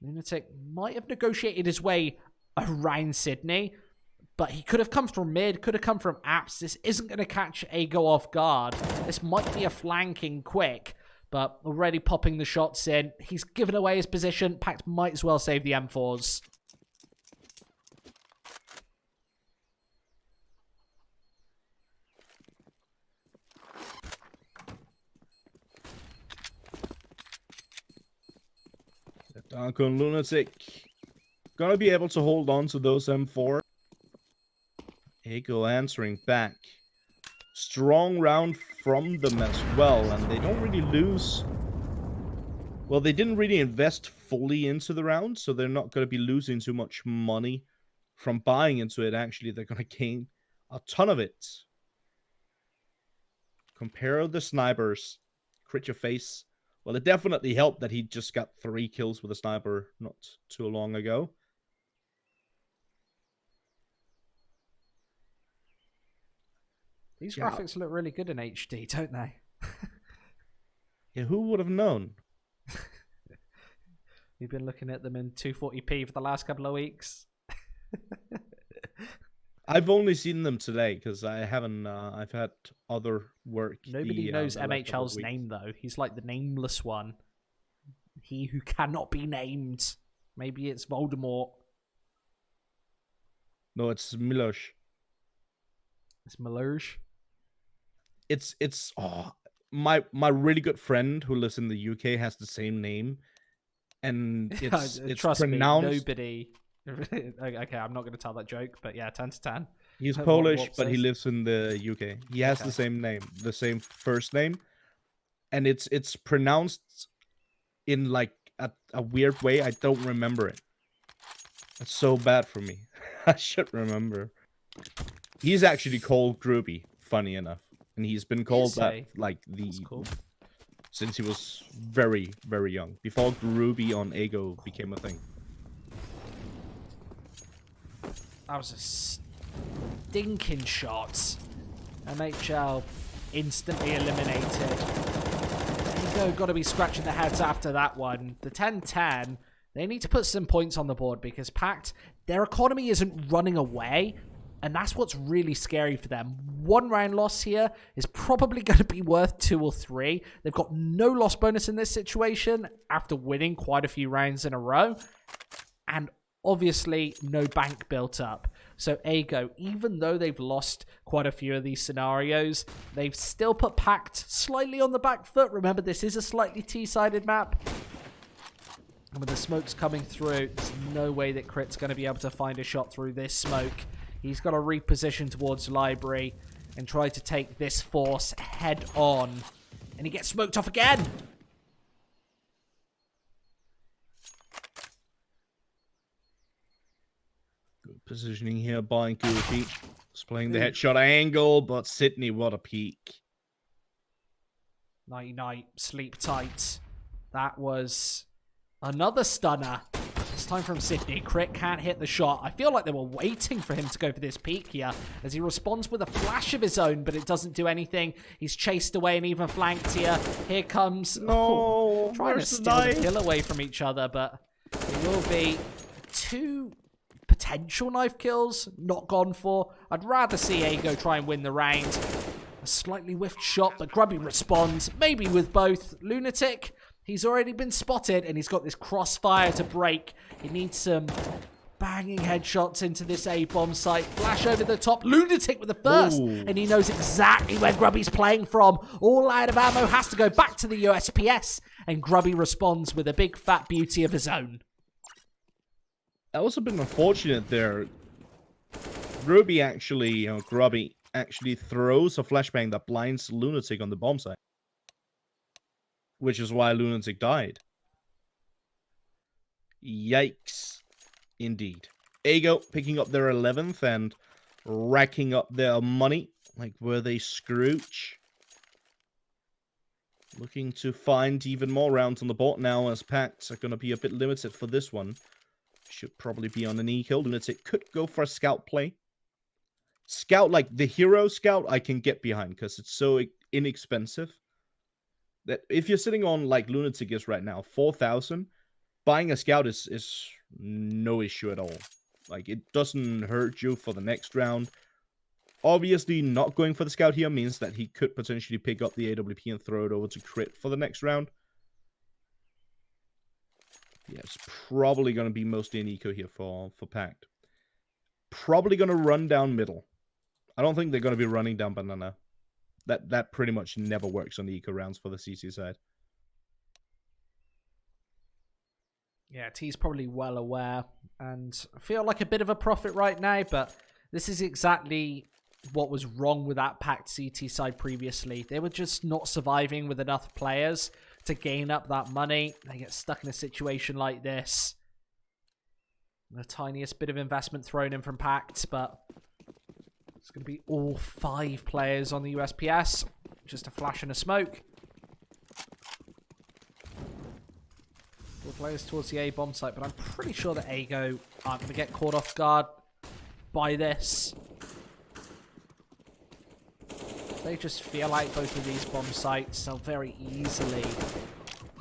Lunatic might have negotiated his way around Sydney, but he could have come from mid, could have come from apps. This isn't going to catch Ago off guard. This might be a flanking quick, but already popping the shots in. He's given away his position. PACT might as well save the M4s.
Dark on Lunatic. Gonna be able to hold on to those M4. Ago answering back. Strong round from them as well, and they don't really lose. Well, they didn't really invest fully into the round, so they're not going to be losing too much money from buying into it. Actually, they're going to gain a ton of it. Compare the snipers. Crit your face. Well, it definitely helped that he just got 3 kills with a sniper not too long ago.
These graphics look really good in HD, don't they?
Yeah, who would have known?
You've been looking at them in 240p for the last couple of weeks.
I've only seen them today because I haven't. I've had other work.
Nobody knows MHL's name though. He's like the nameless one. He who cannot be named. Maybe it's Voldemort.
No, it's Milosh.
It's Milosh.
It's my really good friend who lives in the UK has the same name, and it's
Trust
pronounced.
Me, nobody. Okay, I'm not going to tell that joke, but yeah, 10 to 10.
He's
What
Polish,
Warp
but he
says.
lives in the UK. He has
Okay.
the same name, the same first name, and it's pronounced in like a weird way. I don't remember it. It's so bad for me. I should remember. He's actually called Groovy, funny enough, and he's been called
Is
that
he?
like
That's cool.
since he was very, very young. Before Groovy on Ego became a thing.
That was a stinking shot. MHL instantly eliminated. There you go. Got to be scratching their heads after that one. The 10-10. They need to put some points on the board because PACT, their economy isn't running away. And that's what's really scary for them. One round loss here is probably going to be worth 2 or 3. They've got no loss bonus in this situation after winning quite a few rounds in a row. And obviously no bank built up. So Ego, even though they've lost quite a few of these scenarios, they've still put PACT slightly on the back foot. Remember, this is a slightly T-sided map. And with the smokes coming through, there's no way that Crit's going to be able to find a shot through this smoke. He's got to reposition towards Library and try to take this force head on. And he gets smoked off again.
Good positioning here by Goofy. Displaying the headshot angle, but Sydney, what a peak.
Nighty night, sleep tight. That was another stunner. This time from Sydney. Crit can't hit the shot. I feel like they were waiting for him to go for this peek here as he responds with a flash of his own, but it doesn't do anything. He's chased away and even flanked here. Here comes... trying to steal the kill away from each other, but it will be 2 potential knife kills not gone for. I'd rather see Ego try and win the round. A slightly whiffed shot, but Grubby responds, maybe with both. Lunatic, he's already been spotted, and he's got this crossfire to break. He needs some banging headshots into this A-bomb site. Flash over the top. Lunatic with the first, and he knows exactly where Grubby's playing from. All out of ammo, has to go back to the USPS, and Grubby responds with a big fat beauty of his own.
That was a bit unfortunate there. Grubby actually throws a flashbang that blinds Lunatic on the bomb site. Which is why Lunatic died. Yikes. Indeed. Ego picking up their 11th and racking up their money. Like, were they Scrooge? Looking to find even more rounds on the board now, as packs are going to be a bit limited for this one. Should probably be on an eco. Lunatic could go for a scout play. Scout, like the hero scout, I can get behind because it's so inexpensive. That if you're sitting on like Lunatic is right now, 4,000, buying a scout is no issue at all. Like, it doesn't hurt you for the next round. Obviously, not going for the scout here means that he could potentially pick up the AWP and throw it over to Crit for the next round. Yeah, it's probably going to be mostly an eco here for PACT. Probably going to run down middle. I don't think they're going to be running down banana. That pretty much never works on the eco rounds for the CC side.
Yeah, T's probably well aware, and I feel like a bit of a profit right now, but this is exactly what was wrong with that PACT CT side previously. They were just not surviving with enough players to gain up that money. They get stuck in a situation like this. The tiniest bit of investment thrown in from PACT, but it's going to be all 5 players on the USPS. Just a flash and a smoke. 4 players towards the A-bomb site, but I'm pretty sure that Ego aren't going to get caught off guard by this. They just feel like both of these bomb sites they'll very easily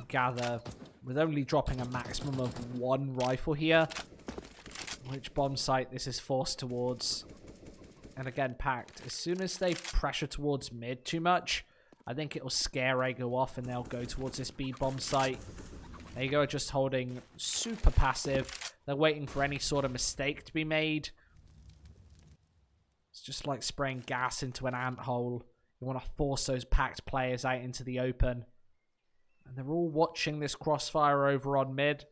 gather with only dropping a maximum of 1 rifle here. Which bomb site this is forced towards. And again, PACT, as soon as they pressure towards mid too much, I think it'll scare Ego off and they'll go towards this B bomb site. Ego are just holding super passive. They're waiting for any sort of mistake to be made. It's just like spraying gas into an ant hole. You want to force those PACT players out into the open. And they're all watching this crossfire over on mid.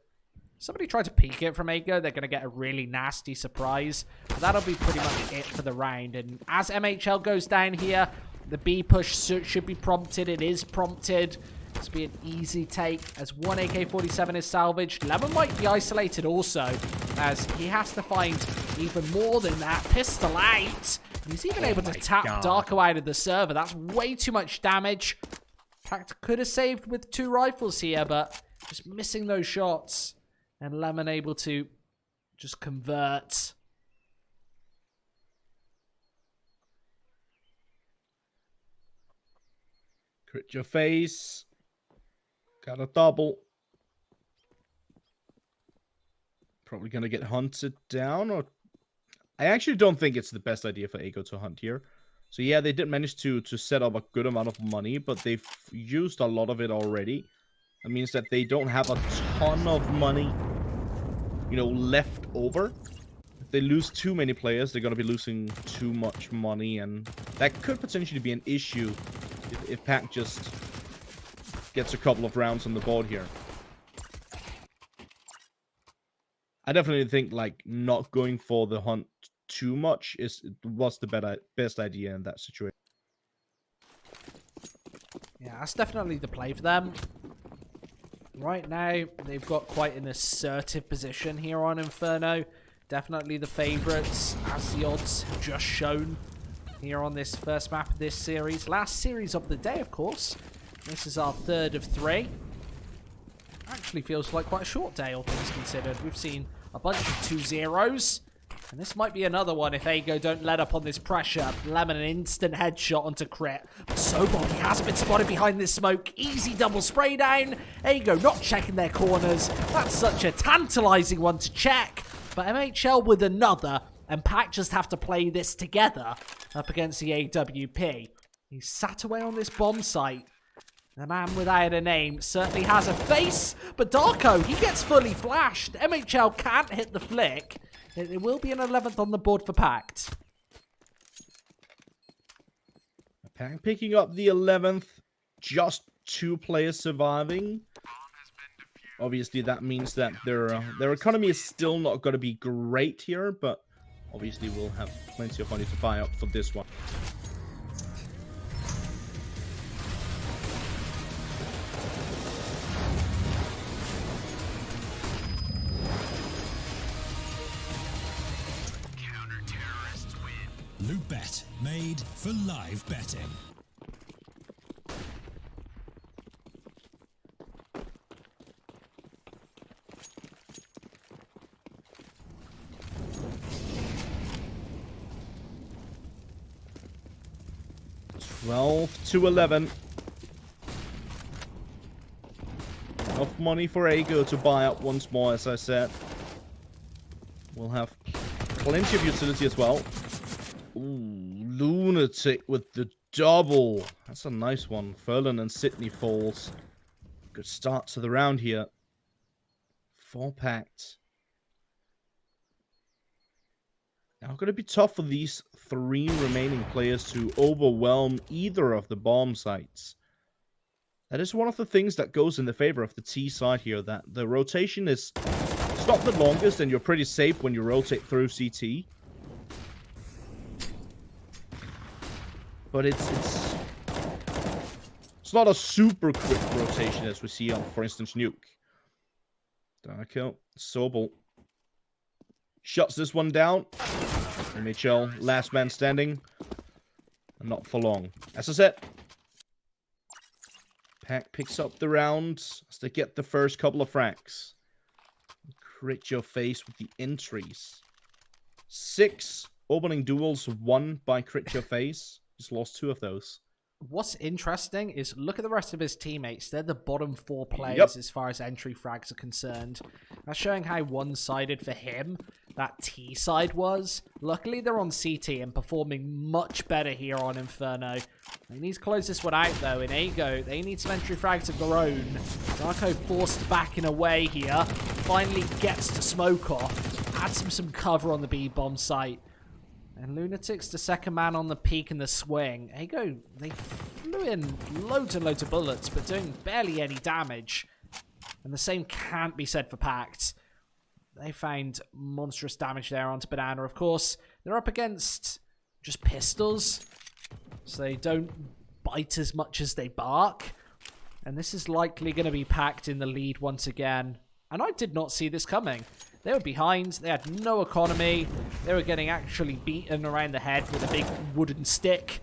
Somebody tried to peek it from Ago. They're going to get a really nasty surprise. But that'll be pretty much it for the round. And as MHL goes down here, the B push should be prompted. It is prompted. This will be an easy take as one AK-47 is salvaged. Lemon might be isolated also, as he has to find even more than that. Pistol out. And he's even able to tap Darko out of the server. That's way too much damage. PACT could have saved with 2 rifles here, but just missing those shots. And Lemon able to just convert.
Crit your face. Got a double. Probably going to get hunted down. Or I actually don't think it's the best idea for Ago to hunt here. So yeah, they did manage to set up a good amount of money, but they've used a lot of it already. That means that they don't have a ton of money, you know, left over. If they lose too many players, they're going to be losing too much money, and that could potentially be an issue if PACT just gets a couple of rounds on the board here. I definitely think, like, not going for the hunt too much was the best idea in that situation.
Yeah, that's definitely the play for them. Right now, they've got quite an assertive position here on Inferno. Definitely the favourites, as the odds have just shown here on this first map of this series. Last series of the day, of course. This is our 3rd of 3. Actually feels like quite a short day, all things considered. We've seen a bunch of 2-0s. And this might be another one if Ago don't let up on this pressure. Lemon an instant headshot onto Crit. But Sobol, he hasn't been spotted behind this smoke. Easy double spray down. Ago not checking their corners. That's such a tantalizing one to check. But MHL with another. And PACT just have to play this together up against the AWP. He's sat away on this bomb site. The man without a name certainly has a face. But Darko, he gets fully flashed. MHL can't hit the flick. It will be an 11th on the board for PACT.
PACT picking up the 11th. Just 2 players surviving. Obviously, that means that their economy is still not going to be great here, but obviously we'll have plenty of money to buy up for this one.
LOOT.BET, made for live betting.
$12-11. Enough money for Ago to buy up once more, as I said. We'll have plenty of utility as well. Ooh, Lunatic with the double. That's a nice one. Furlan and Sydney falls. Good start to the round here. 4 PACT. Now, going to be tough for these 3 remaining players to overwhelm either of the bomb sites. That is one of the things that goes in the favor of the T side here, that the rotation is it's not the longest and you're pretty safe when you rotate through CT. But it's not a super quick rotation as we see on, for instance, Nuke. Darko, Sobel shuts this one down. MHL, last man standing. And not for long. As I said, PACT picks up the rounds as they get the first couple of frags. Crit your face with the entries. 6 opening duels won by Crit your face. Just lost 2 of those.
What's interesting is look at the rest of his teammates. They're the bottom 4 players as far as entry frags are concerned. That's showing how one-sided for him that T side was. Luckily, they're on CT and performing much better here on Inferno. They need to close this one out, though. In Ago, they need some entry frags of their own. Darko forced back in a way here. Finally gets to smoke off. Adds some cover on the B-bomb site. And Lunatic's the second man on the peak and the swing. Ago, they flew in loads and loads of bullets, but doing barely any damage. And the same can't be said for PACT. They found monstrous damage there onto Banana. Of course, they're up against just pistols, so they don't bite as much as they bark. And this is likely going to be PACT in the lead once again. And I did not see this coming. They were behind. They had no economy. They were getting actually beaten around the head with a big wooden stick.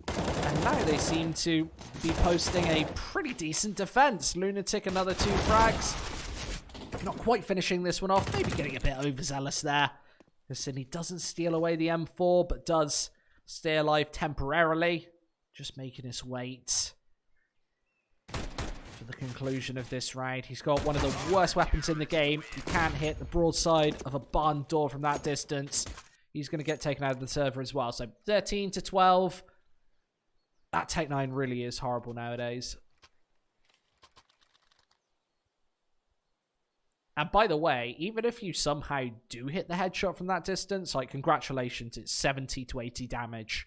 And now they seem to be posting a pretty decent defense. Lunatic, another 2 frags. Not quite finishing this one off. Maybe getting a bit overzealous there. Sydney doesn't steal away the M4, but does stay alive temporarily. Just making his wait for the conclusion of this round. He's got one of the worst weapons in the game. He can't hit the broadside of a barn door from that distance. He's going to get taken out of the server as well. So 13 to 12. That Tech 9 really is horrible nowadays. And by the way, even if you somehow do hit the headshot from that distance, like, congratulations, it's 70 to 80 damage.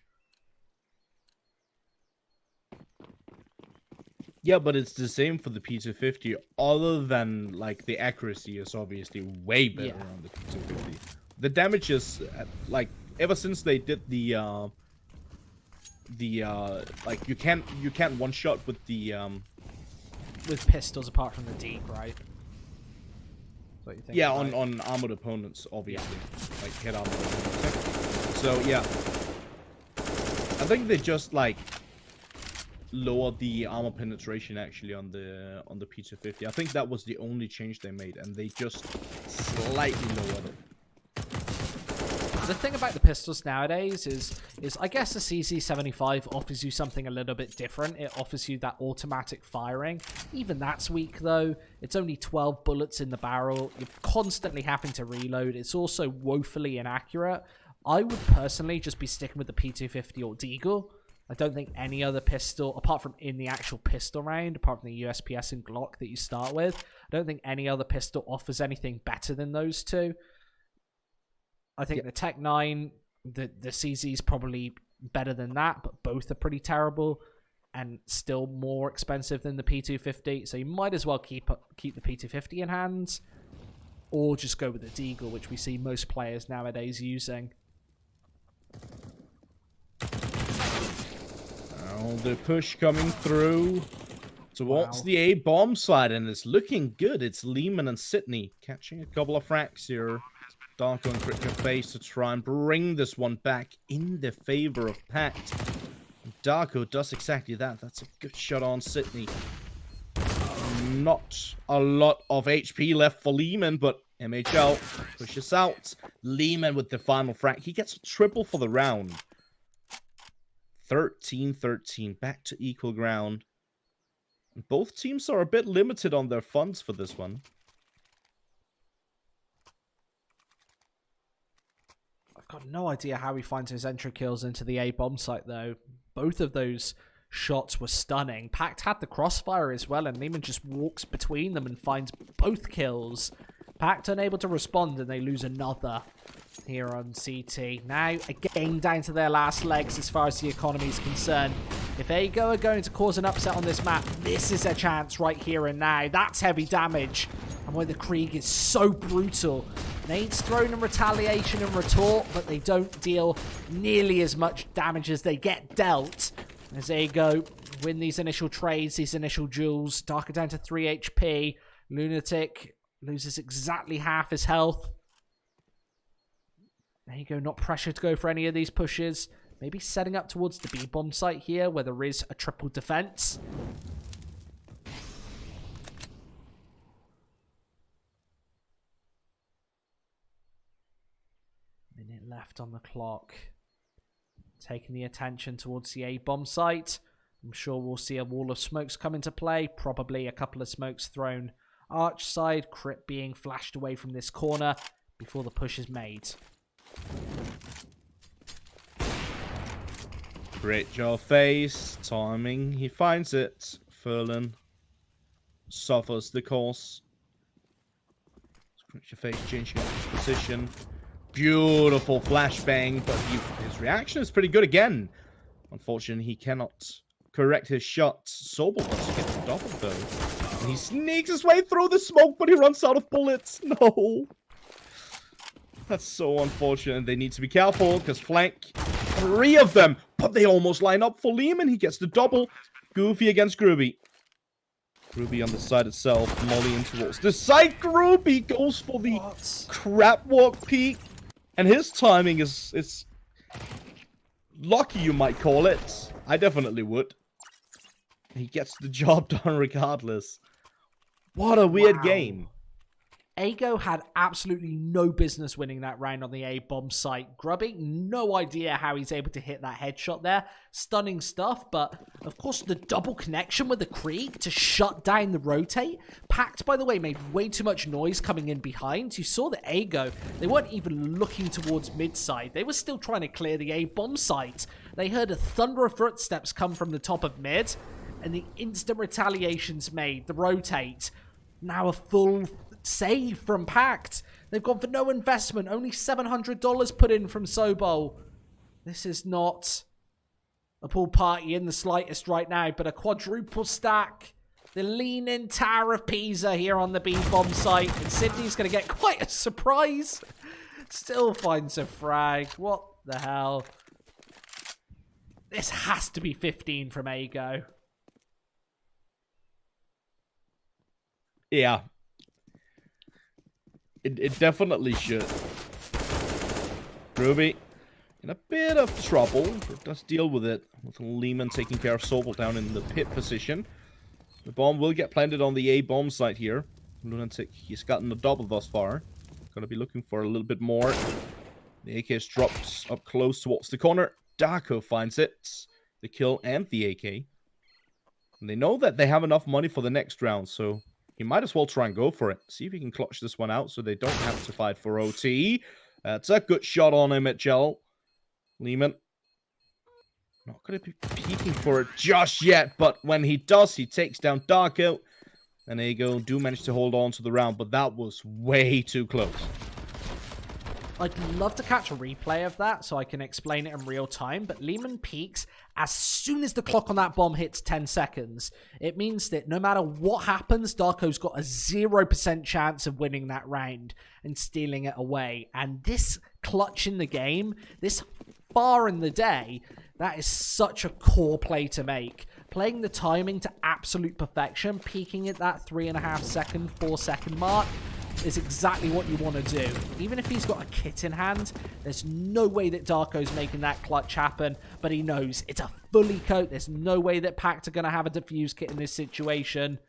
Yeah, but it's the same for the P250, other than, like, the accuracy is obviously way better on the P250. The damage is, like, ever since they did the like, you can't one-shot with the,
with pistols apart from the deep, right? What you think?
Yeah, on armored opponents, obviously. Like, hit armored opponents. So, yeah. I think they just, like, lowered the armor penetration, actually, on the P250. I think that was the only change they made, and they just slightly lowered it.
The thing about the pistols nowadays is I guess the CZ75 offers you something a little bit different. It offers you that automatic firing. Even that's weak, though. It's only 12 bullets in the barrel. You're constantly having to reload. It's also woefully inaccurate. I would personally just be sticking with the P250 or Deagle. I don't think any other pistol, apart from in the actual pistol round, apart from the USPS and Glock that you start with, I don't think any other pistol offers anything better than those two. I think the Tech 9, the CZ is probably better than that, but both are pretty terrible and still more expensive than the P250. So you might as well keep the P250 in hand, or just go with the Deagle, which we see most players nowadays using.
Oh, the push coming through towards the A bomb side, and it's looking good. It's Lehman and Sydney catching a couple of frags here. Darko and Crit Your Face to try and bring this one back in the favor of PACT. Darko does exactly that. That's a good shot on Sydney. Not a lot of HP left for Lehman, but MHL pushes out. Lehman with the final frag. He gets a triple for the round. 13-13, back to equal ground. Both teams are a bit limited on their funds for this one.
I've got no idea how he finds his entry kills into the A bomb site, though. Both of those shots were stunning. PACT had the crossfire as well, and Lehman just walks between them and finds both kills. PACT unable to respond, and they lose another here on CT. Now, again, down to their last legs as far as the economy is concerned. If Ago are going to cause an upset on this map, this is a chance right here and now. That's heavy damage. And why the Krieg is so brutal. Nades thrown in retaliation and retort, but they don't deal nearly as much damage as they get dealt. As Ago win these initial trades, these initial duels. Darker down to 3 HP. Lunatic loses exactly half his health. There you go, not pressured to go for any of these pushes. Maybe setting up towards the B-bomb site here, where there is a triple defense. Minute left on the clock. Taking the attention towards the A-bomb site. I'm sure we'll see a wall of smokes come into play. Probably a couple of smokes thrown arch side. Crit being flashed away from this corner before the push is made.
Great job, Face. Timing. He finds it. Furlan suffers the course. Great Face changing up his position. Beautiful flashbang, but his reaction is pretty good again. Unfortunately, he cannot correct his shots. Sobel wants to get the double, though. And he sneaks his way through the smoke, but he runs out of bullets. No. That's so unfortunate. They need to be careful because flank 3 of them, but they almost line up for Lehman. He gets the double. Goofy against Groovy. Groovy on the side itself, mollying towards the side. Groovy goes for the crap walk peek, and his timing is lucky, you might call it. I definitely would. He gets the job done regardless. What a weird game.
Ago had absolutely no business winning that round on the A bomb site. Grubby, no idea how he's able to hit that headshot there. Stunning stuff, but of course the double connection with the Krieg to shut down the rotate. PACT, by the way, made way too much noise coming in behind. You saw that Ago, they weren't even looking towards mid-side. They were still trying to clear the A bomb site. They heard a thunder of footsteps come from the top of mid, and the instant retaliation's made. The rotate, now a full save from PACT. They've gone for no investment. Only $700 put in from Sobol. This is not a pool party in the slightest right now, but a quadruple stack. The lean-in Tower of Pisa here on the B-bomb site. And Sydney's going to get quite a surprise. Still finds a frag. What the hell? This has to be 15 from Ago.
Yeah. It definitely should. Ruby in a bit of trouble, but does deal with it. With Lehman taking care of Sobel down in the pit position. The bomb will get planted on the A bomb site here. Lunatic, he's gotten a double thus far. Gonna be looking for a little bit more. The AK is dropped up close towards the corner. Darko finds it. The kill and the AK. And they know that they have enough money for the next round, so he might as well try and go for it. See if he can clutch this one out so they don't have to fight for OT. That's a good shot on him at Gel. Lehman. Not going to be peeking for it just yet, but when he does, he takes down Darko. And Ago do manage to hold on to the round, but that was way too close.
I'd love to catch a replay of that so I can explain it in real time, but Lehman peaks as soon as the clock on that bomb hits 10 seconds. It means that no matter what happens, Darko's got a 0% chance of winning that round and stealing it away. And this clutch in the game, this far in the day, that is such a core play to make. Playing the timing to absolute perfection, peaking at that 3.5 second, 4 second mark, is exactly what you want to do. Even if he's got a kit in hand, there's no way that Darko's making that clutch happen, but he knows it's a fully coat. There's no way that PACT are going to have a defuse kit in this situation.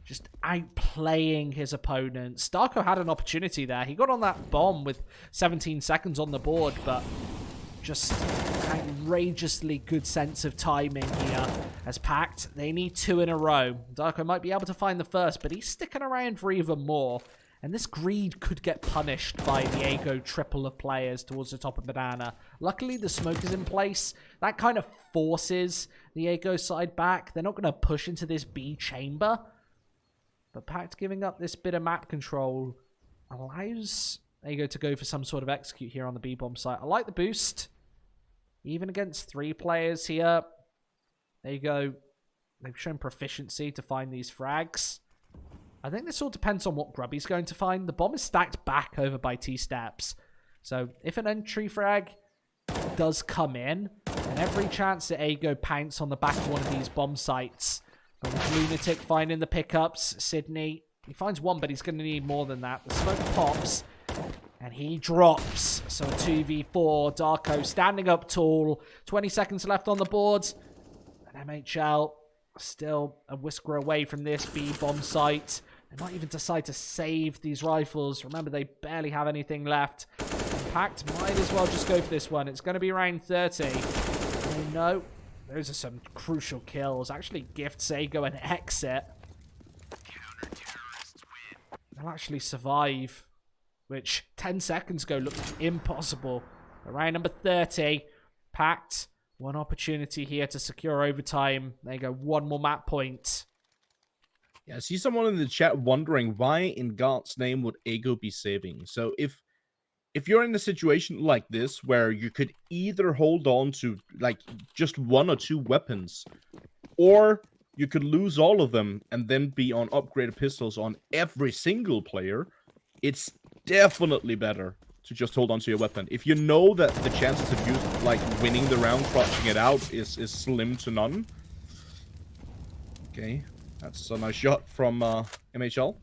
Just outplaying his opponents. Darko had an opportunity there. He got on that bomb with 17 seconds on the board, but just outrageously good sense of timing here as PACT. They need 2 in a row. Darko might be able to find the first, but he's sticking around for even more. And this greed could get punished by the Ago triple of players towards the top of Banana. Luckily, the smoke is in place. That kind of forces the Ago side back. They're not going to push into this B chamber. But PACT giving up this bit of map control allows Ago to go for some sort of execute here on the B-bomb site. I like the boost. Even against 3 players here. There you go. They've shown proficiency to find these frags. I think this all depends on what Grubby's going to find. The bomb is stacked back over by T-Steps. So if an entry frag does come in, and every chance that Ago pounce on the back of one of these bomb sites. But with Lunatic finding the pickups, Sydney, he finds one, but he's going to need more than that. The smoke pops. And he drops. So a 2v4. Darko standing up tall. 20 seconds left on the board. And MHL still a whisker away from this B-bomb site. They might even decide to save these rifles. Remember, they barely have anything left. PACT might as well just go for this one. It's going to be round 30. Oh no. Those are some crucial kills. Actually gifts Ago an exit. They'll actually survive. Which 10 seconds ago looked impossible. Round number 30. PACT. One opportunity here to secure overtime. There you go. One more map point.
Yeah, I see someone in the chat wondering why in God's name would Ago be saving. So if you're in a situation like this where you could either hold on to like just 1 or 2 weapons, or you could lose all of them and then be on upgraded pistols on every single player, it's definitely better to just hold on to your weapon. If you know that the chances of you, like, winning the round, clutching it out is slim to none. Okay, that's a nice shot from MHL.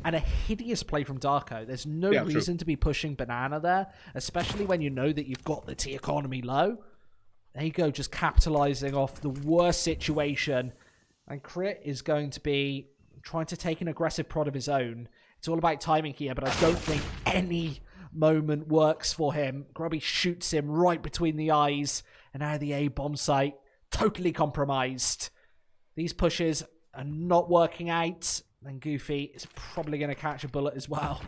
And a hideous play from Darko. There's no
Yeah,
reason to be pushing Banana there, especially when you know that you've got the T economy low. There you go, just capitalizing off the worst situation. And Crit is going to be trying to take an aggressive prod of his own. It's all about timing here, but I don't think any moment works for him. Grubby shoots him right between the eyes. And now the A bomb site, totally compromised. These pushes are not working out. Then Goofy is probably going to catch a bullet as well.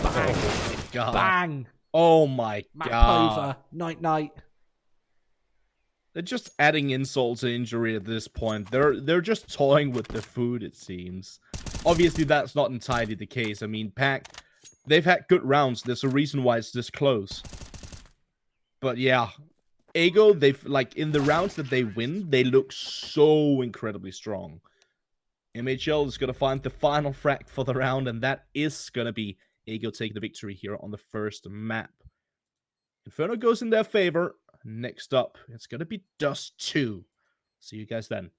Bang!
Oh my god.
Bang!
Oh my
Map
god.
over. Night.
They're just adding insult to injury at this point. They're just toying with the food, it seems. Obviously, that's not entirely the case. I mean, PACT, they've had good rounds. There's a reason why it's this close. But yeah, Ego, they've, like, in the rounds that they win, they look so incredibly strong. MHL is going to find the final frag for the round, and that is going to be Ego taking the victory here on the first map. Inferno goes in their favor. Next up, it's going to be Dust 2. See you guys then.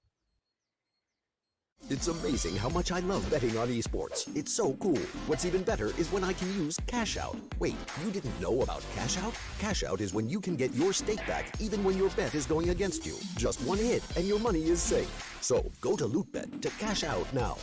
It's amazing how much I love betting on esports. It's so cool. What's even better is when I can use Cash Out. Wait, you didn't know about Cash Out? Cash Out is when you can get your stake back even when your bet is going against you. Just one hit and your money is safe. So go to LOOT.BET to cash out now.